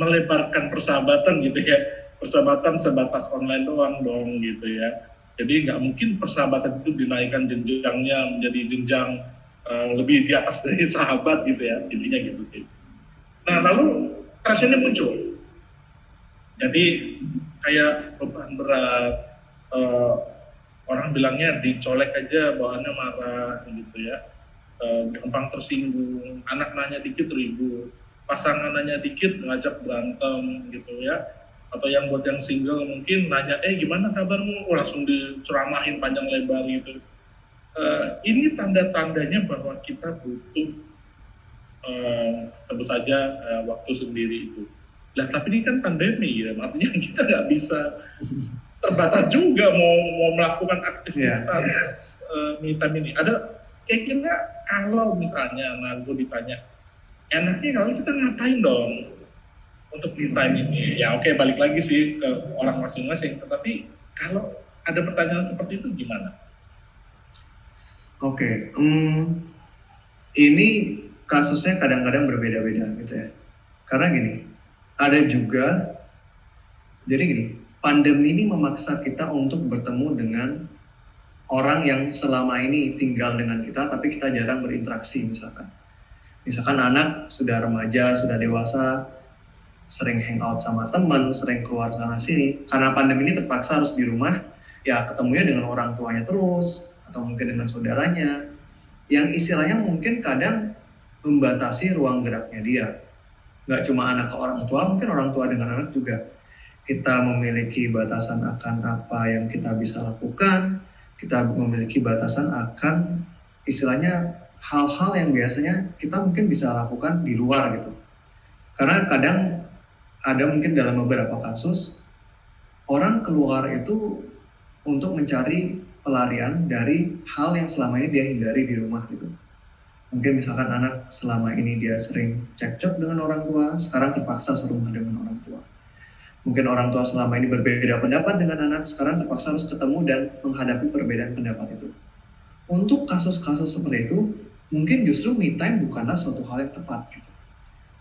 melebarkan persahabatan gitu ya, persahabatan sebatas online doang dong gitu ya. Jadi nggak mungkin persahabatan itu dinaikkan jenjangnya menjadi jenjang lebih di atas dari sahabat gitu ya, intinya gitu sih. Nah lalu stresnya muncul, jadi kayak beban berat, orang bilangnya dicolek aja bawaannya marah gitu ya, gampang tersinggung, anak nanya dikit ribut, pasangan nanya dikit ngajak berantem gitu ya, atau yang buat yang single mungkin nanya gimana kabarmu, langsung diceramahin panjang lebar gitu. Ini tanda-tandanya bahwa kita butuh sebut saja waktu sendiri itu. Lah tapi ini kan pandemi ya, artinya kita nggak bisa terbatas juga mau melakukan aktivitas me time ini. Ada kira-kira kalau misalnya gue ditanya, enaknya kalau kita ngapain dong untuk me time ini? Ya oke, balik lagi sih ke orang masing-masing. Tetapi kalau ada pertanyaan seperti itu gimana? Oke, ini kasusnya kadang-kadang berbeda-beda gitu ya. Karena gini, ada juga, jadi gini, pandemi ini memaksa kita untuk bertemu dengan orang yang selama ini tinggal dengan kita, tapi kita jarang berinteraksi misalkan. Misalkan anak sudah remaja, sudah dewasa, sering hangout sama teman, sering keluar sana sini. Karena pandemi ini terpaksa harus di rumah, ya ketemunya dengan orang tuanya terus, atau mungkin dengan saudaranya, yang istilahnya mungkin kadang membatasi ruang geraknya dia. Nggak cuma anak ke orang tua, mungkin orang tua dengan anak juga. Kita memiliki batasan akan apa yang kita bisa lakukan, kita memiliki batasan akan istilahnya hal-hal yang biasanya kita mungkin bisa lakukan di luar gitu. Karena kadang ada mungkin dalam beberapa kasus, orang keluar itu untuk mencari pelarian dari hal yang selama ini dia hindari di rumah gitu. Mungkin misalkan anak selama ini dia sering cekcok dengan orang tua, sekarang terpaksa serumah dengan orang tua. Mungkin orang tua selama ini berbeda pendapat dengan anak, sekarang terpaksa harus ketemu dan menghadapi perbedaan pendapat itu. Untuk kasus-kasus seperti itu, mungkin justru me time bukanlah suatu hal yang tepat gitu.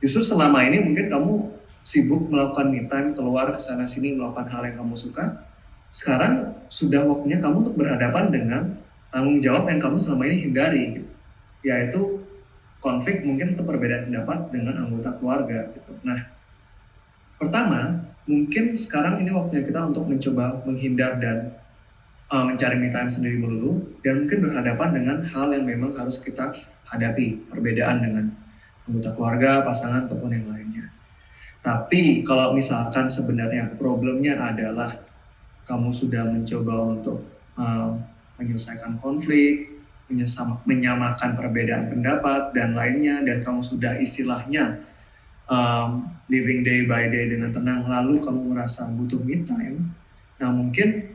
Justru selama ini mungkin kamu sibuk melakukan me time, keluar ke sana sini melakukan hal yang kamu suka. Sekarang sudah waktunya kamu untuk berhadapan dengan tanggung jawab yang kamu selama ini hindari gitu. Yaitu konflik mungkin atau perbedaan pendapat dengan anggota keluarga gitu. Nah, pertama, mungkin sekarang ini waktunya kita untuk mencoba menghindar dan mencari me time sendiri melulu, dan mungkin berhadapan dengan hal yang memang harus kita hadapi, perbedaan dengan anggota keluarga, pasangan, ataupun yang lainnya. Tapi kalau misalkan sebenarnya problemnya adalah kamu sudah mencoba untuk menyelesaikan konflik, menyamakan perbedaan pendapat dan lainnya, dan kamu sudah istilahnya living day by day dengan tenang, lalu kamu merasa butuh me time, nah mungkin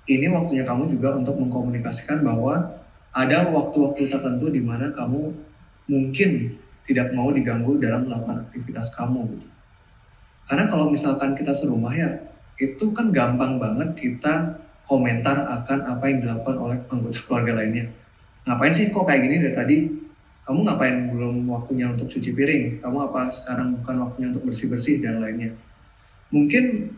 ini waktunya kamu juga untuk mengkomunikasikan bahwa ada waktu-waktu tertentu di mana kamu mungkin tidak mau diganggu dalam melakukan aktivitas kamu gitu. Karena kalau misalkan kita serumah ya, itu kan gampang banget kita komentar akan apa yang dilakukan oleh anggota keluarga lainnya. Ngapain sih kok kayak gini dari tadi? Kamu ngapain belum waktunya untuk cuci piring? Kamu apa sekarang bukan waktunya untuk bersih-bersih dan lainnya? Mungkin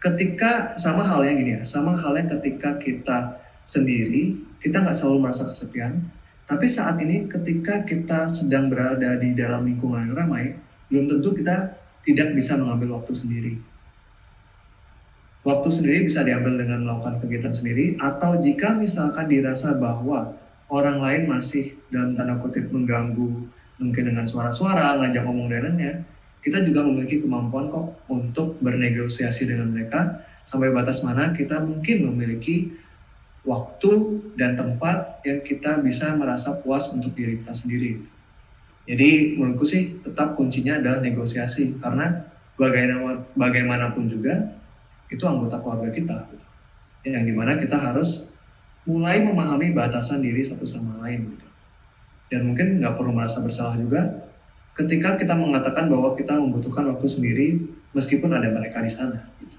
ketika sama halnya gini ya, sama halnya ketika kita sendiri, kita nggak selalu merasa kesepian. Tapi saat ini ketika kita sedang berada di dalam lingkungan yang ramai, belum tentu kita tidak bisa mengambil waktu sendiri. Waktu sendiri bisa diambil dengan melakukan kegiatan sendiri, atau jika misalkan dirasa bahwa orang lain masih dalam tanda kutip mengganggu, mungkin dengan suara-suara, ngajak ngomong dan lainnya, kita juga memiliki kemampuan kok untuk bernegosiasi dengan mereka sampai batas mana kita mungkin memiliki waktu dan tempat yang kita bisa merasa puas untuk diri kita sendiri. Jadi menurutku sih tetap kuncinya adalah negosiasi, karena bagaimanapun juga itu anggota keluarga kita gitu. Yang dimana kita harus mulai memahami batasan diri satu sama lain gitu. Dan mungkin nggak perlu merasa bersalah juga ketika kita mengatakan bahwa kita membutuhkan waktu sendiri meskipun ada mereka di sana gitu.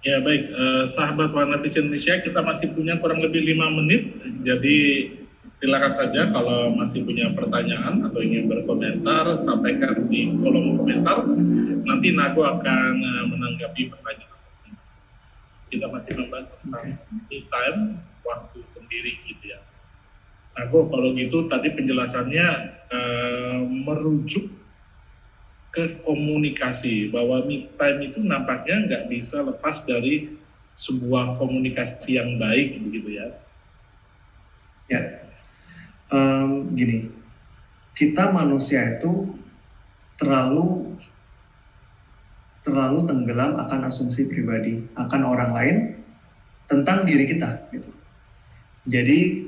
Ya baik, sahabat Warna Visi Indonesia, kita masih punya kurang lebih 5 menit, jadi silakan saja kalau masih punya pertanyaan atau ingin berkomentar, sampaikan di kolom komentar, nanti Nago akan menanggapi pertanyaan. Kita masih membahas tentang me time, waktu sendiri gitu ya. Nago, kalau gitu tadi penjelasannya merujuk ke komunikasi, bahwa me time itu nampaknya nggak bisa lepas dari sebuah komunikasi yang baik begitu ya. Ya, gini, kita manusia itu terlalu tenggelam akan asumsi pribadi akan orang lain tentang diri kita gitu. Jadi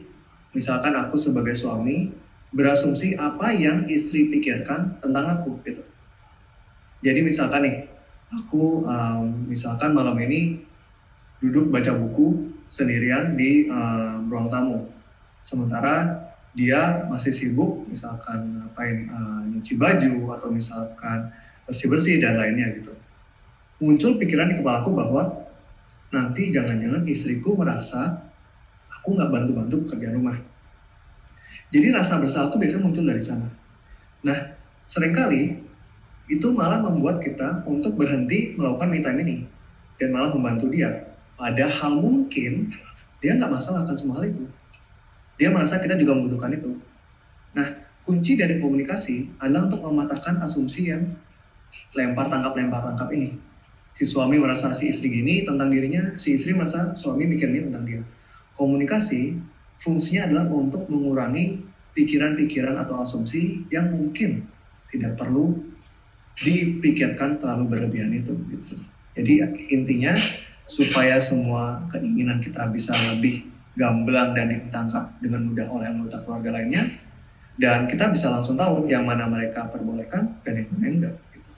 misalkan aku sebagai suami berasumsi apa yang istri pikirkan tentang aku gitu. Jadi misalkan nih, aku misalkan malam ini duduk baca buku sendirian di ruang tamu, sementara dia masih sibuk misalkan ngapain nyuci baju atau misalkan bersih-bersih dan lainnya gitu. Muncul pikiran di kepalaku bahwa nanti jangan-jangan istriku merasa aku nggak bantu-bantu pekerjaan rumah. Jadi rasa bersalah itu biasanya muncul dari sana. Nah, seringkali itu malah membuat kita untuk berhenti melakukan me time ini dan malah membantu dia. Padahal mungkin dia nggak masalah akan semua hal itu. Dia merasa kita juga membutuhkan itu. Nah, kunci dari komunikasi adalah untuk mematahkan asumsi yang lempar tangkap ini. Si suami merasa si istri gini tentang dirinya, si istri merasa suami mikir ini tentang dia. Komunikasi fungsinya adalah untuk mengurangi pikiran-pikiran atau asumsi yang mungkin tidak perlu dipikirkan terlalu berlebihan itu gitu. Jadi intinya supaya semua keinginan kita bisa lebih gamblang dan ditangkap dengan mudah oleh anggota keluarga lainnya, dan kita bisa langsung tahu yang mana mereka perbolehkan dan yang mana enggak gitu.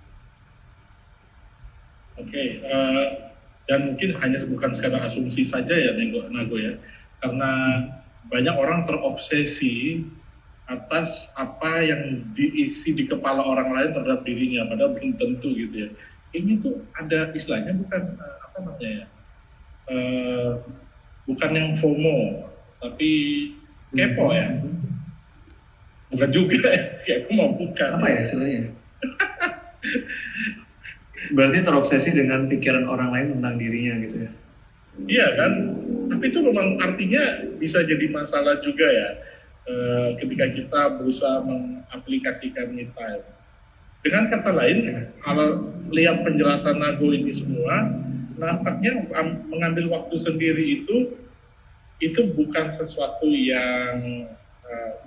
Oke, dan mungkin hanya bukan sekadar asumsi saja ya Nago ya, karena banyak orang terobsesi atas apa yang diisi di kepala orang lain terhadap dirinya, padahal belum tentu gitu ya. Ini tuh ada istilahnya bukan apa namanya ya, bukan yang FOMO, tapi kepo ya. Bukan juga ya, kepo mau bukan. Apa ya istilahnya? Berarti terobsesi dengan pikiran orang lain tentang dirinya gitu ya? Iya kan, tapi itu memang artinya bisa jadi masalah juga ya ketika kita berusaha mengaplikasikan me time. Dengan kata lain, kalau lihat penjelasan Nago ini semua, nampaknya mengambil waktu sendiri itu bukan sesuatu yang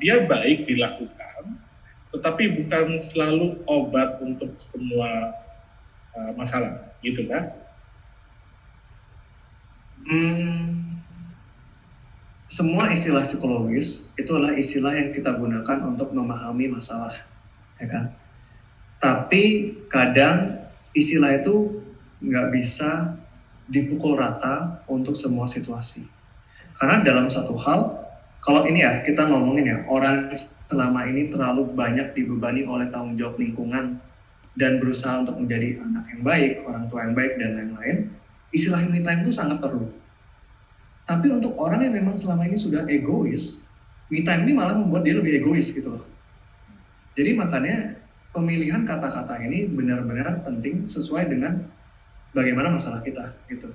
dia baik dilakukan, tetapi bukan selalu obat untuk semua masalah, gitu kan? Semua istilah psikologis itu adalah istilah yang kita gunakan untuk memahami masalah, ya kan? Tapi kadang istilah itu nggak bisa dipukul rata untuk semua situasi. Karena dalam satu hal, kalau ini ya kita ngomongin ya, orang selama ini terlalu banyak dibebani oleh tanggung jawab lingkungan dan berusaha untuk menjadi anak yang baik, orang tua yang baik, dan lain-lain, istilah me time itu sangat perlu. Tapi untuk orang yang memang selama ini sudah egois, me time ini malah membuat dia lebih egois gitu loh. Jadi makanya pemilihan kata-kata ini benar-benar penting sesuai dengan bagaimana masalah kita gitu.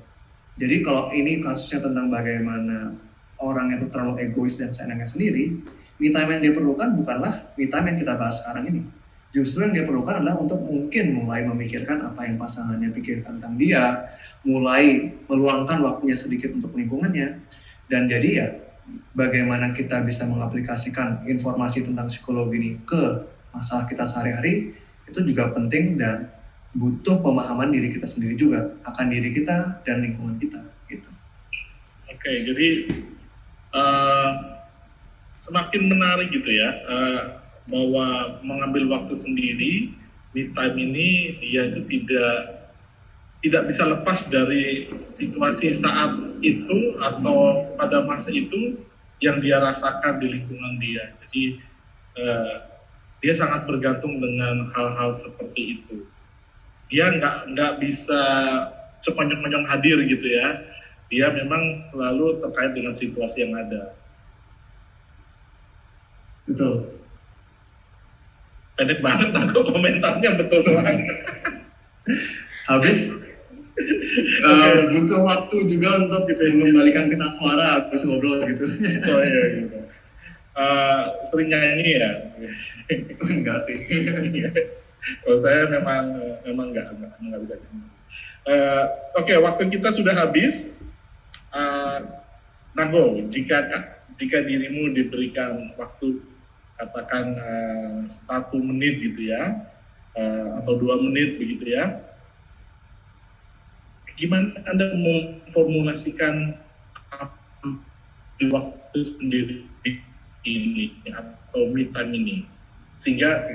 Jadi kalau ini kasusnya tentang bagaimana orang itu terlalu egois dan seenaknya sendiri, me time yang dia perlukan bukanlah me time yang kita bahas sekarang ini. Justru yang dia perlukan adalah untuk mungkin mulai memikirkan apa yang pasangannya pikirkan tentang dia, mulai meluangkan waktunya sedikit untuk lingkungannya, dan jadi ya bagaimana kita bisa mengaplikasikan informasi tentang psikologi ini ke masalah kita sehari-hari itu juga penting dan butuh pemahaman diri kita sendiri juga akan diri kita dan lingkungan kita gitu. Oke, jadi semakin menarik gitu ya bahwa mengambil waktu sendiri me time ini dia itu tidak bisa lepas dari situasi saat itu atau pada masa itu yang dia rasakan di lingkungan dia. Jadi dia sangat bergantung dengan hal-hal seperti itu. Dia nggak bisa sepanjang-panjang hadir gitu ya. Dia memang selalu terkait dengan situasi yang ada. Betul. Pendek banget aku komentarnya, betul banget. Habis butuh waktu juga untuk mengembalikan pita suara habis ngobrol gitu. Oh iya gitu. Sering nyanyi ya? Enggak sih. Kalau saya memang enggak bisa nyanyi. Oke, waktu kita sudah habis. Nago, jika dirimu diberikan waktu katakan 1 menit gitu ya, atau 2 menit begitu ya, gimana Anda memformulasikan di waktu sendiri ini atau me time ini, sehingga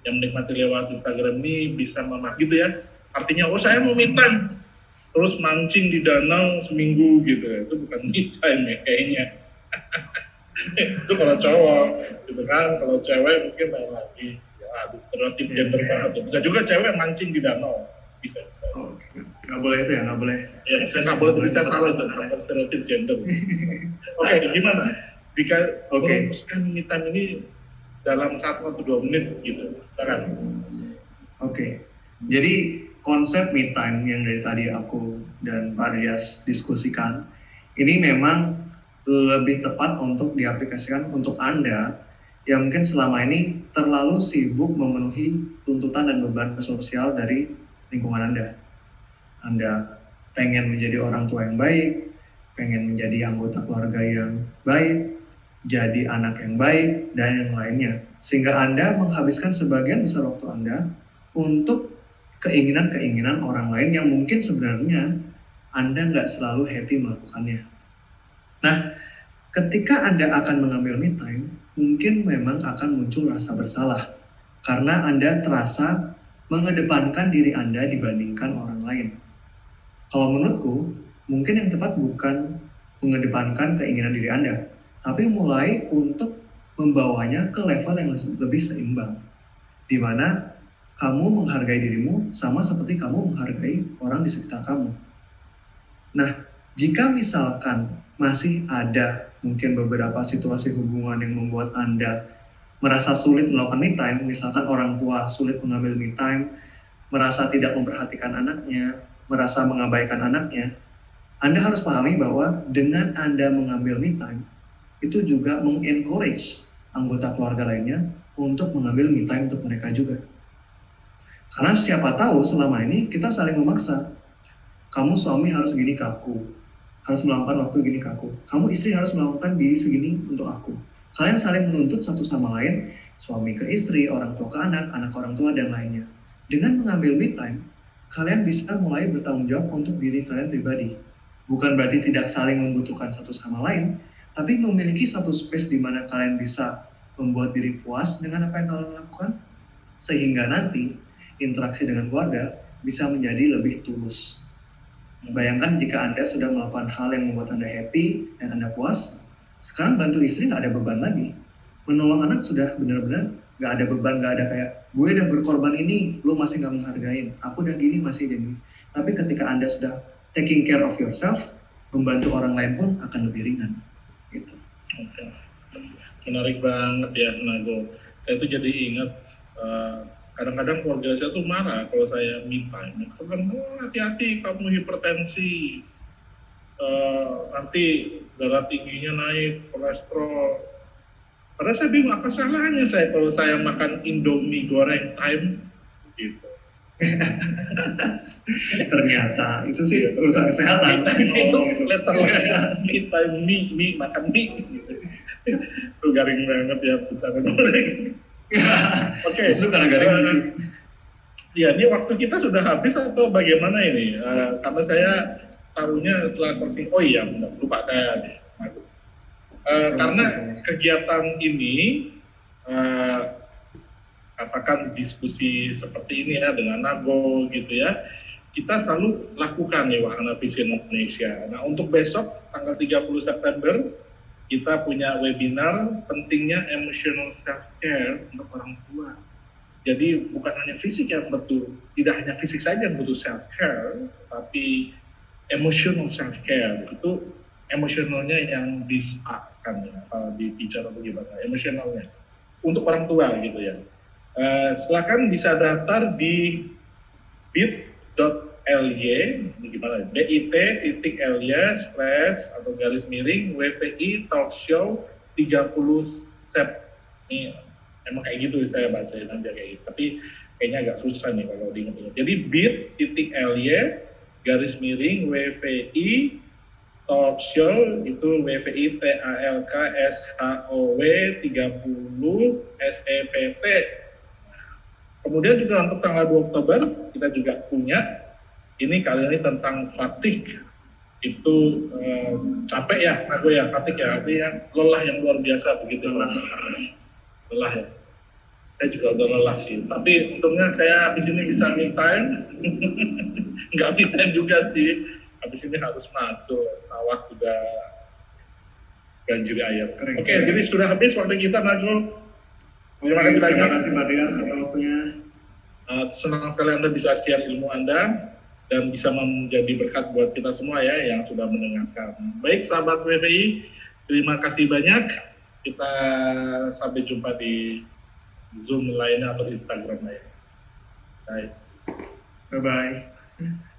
yang menikmati lewat Instagram ini bisa gitu ya, Artinya, oh saya mau me time, terus mancing di danau seminggu gitu ya, itu bukan me time ya kayaknya. Itu kalau cowok, gitu kan. Kalau cewek mungkin lain lagi. Ya, aduh, stereotip gender banget. Bisa juga cewek mancing di danau, bisa. Oh, nggak boleh itu ya, nggak boleh. Ya, nggak boleh kita salah itu, stereotip gender. Oke, gimana? Jika merumuskan me time ini dalam 1 atau 2 menit gitu, silakan. Oke, jadi konsep me time yang dari tadi aku dan Pak Rias diskusikan, ini memang lebih tepat untuk diaplikasikan untuk Anda yang mungkin selama ini terlalu sibuk memenuhi tuntutan dan beban sosial dari lingkungan Anda. Anda pengen menjadi orang tua yang baik, pengen menjadi anggota keluarga yang baik, jadi anak yang baik, dan yang lainnya. Sehingga Anda menghabiskan sebagian besar waktu Anda untuk keinginan-keinginan orang lain yang mungkin sebenarnya Anda nggak selalu happy melakukannya. Nah, ketika Anda akan mengambil me time, mungkin memang akan muncul rasa bersalah karena Anda terasa mengedepankan diri Anda dibandingkan orang lain. Kalau menurutku, mungkin yang tepat bukan mengedepankan keinginan diri Anda, tapi mulai untuk membawanya ke level yang lebih seimbang, di mana kamu menghargai dirimu sama seperti kamu menghargai orang di sekitar kamu. Nah, jika misalkan masih ada mungkin beberapa situasi hubungan yang membuat Anda merasa sulit melakukan me time, misalkan orang tua sulit mengambil me time, merasa tidak memperhatikan anaknya, merasa mengabaikan anaknya, Anda harus pahami bahwa dengan Anda mengambil me time, itu juga mengencourage anggota keluarga lainnya untuk mengambil me time untuk mereka juga. Karena siapa tahu selama ini kita saling memaksa. Kamu suami harus gini ke aku, harus melakukan waktu gini ke aku. Kamu istri harus melakukan diri segini untuk aku. Kalian saling menuntut satu sama lain, suami ke istri, orang tua ke anak, anak ke orang tua, dan lainnya. Dengan mengambil me time, kalian bisa mulai bertanggung jawab untuk diri kalian pribadi. Bukan berarti tidak saling membutuhkan satu sama lain, tapi memiliki satu space di mana kalian bisa membuat diri puas dengan apa yang kalian lakukan, sehingga nanti interaksi dengan keluarga bisa menjadi lebih tulus. Bayangkan jika Anda sudah melakukan hal yang membuat Anda happy dan Anda puas, sekarang bantu istri nggak ada beban lagi. Menolong anak sudah benar-benar nggak ada beban, nggak ada kayak, gue udah berkorban ini, lo masih nggak menghargain, aku udah gini, masih gini. Tapi ketika Anda sudah taking care of yourself, membantu orang lain pun akan lebih ringan. Gitu. Oke. Menarik banget ya, Nago. Saya tuh jadi ingat, kadang-kadang keluarga saya tuh marah kalau saya me time. Mereka bilang, oh, hati-hati kamu hipertensi, nanti darah tingginya naik, kolesterol. Padahal saya bingung, apa salahnya saya kalau saya makan Indomie goreng time gitu. Ternyata itu sih urusan kesehatan. Itu letter me time, mie makan mie gitu. Itu garing banget ya bicara goreng. Oke. Justru karena garing lucu. Ya, ini waktu kita sudah habis atau bagaimana ini? Karena saya taruhnya setelah closing. Oh iya, lupa saya nih. Karena kegiatan ini, katakan diskusi seperti ini ya dengan Nago gitu ya, kita selalu lakukan nih Wahana Vision Indonesia. Nah, untuk besok tanggal 30 September kita punya webinar pentingnya emotional self-care untuk orang tua. Jadi bukan hanya fisik yang butuh, tidak hanya fisik saja yang butuh self-care, tapi emotional self-care. Itu emosionalnya yang disepakkan ya, bicara bagaimana, emosionalnya. Untuk orang tua gitu ya. Silakan bisa daftar di bit.ly, gimana? bit.ly/WVI Talk Show 30 Sep. Ini emang kayak gitu saya baca nanti kayak gitu. Tapi kayaknya agak susah nih kalau diingat-ingat. Jadi bit.ly/WVI Talk Show itu WVI TALKSHOW 30 SEPT. Kemudian juga untuk tanggal 2 Oktober kita juga punya ini kali ini tentang fatigue. Itu capek ya, aku ya fatigue ya, artinya lelah yang luar biasa begitu. Lelah ya. Saya juga udah lelah sih. Tapi untungnya saya habis ini bisa me time. Nggak me time juga sih. Habis ini harus masuk. Sawah sudah banjir air. Oke, jadi sudah habis waktu kita, Nago. Terima kasih Mbak Rias atas waktunya. Senang sekali Anda bisa share ilmu Anda dan bisa menjadi berkat buat kita semua ya yang sudah mendengarkan. Baik sahabat WVI, terima kasih banyak. Kita sampai jumpa di Zoom lainnya atau Instagram lainnya. Bye. Bye-bye.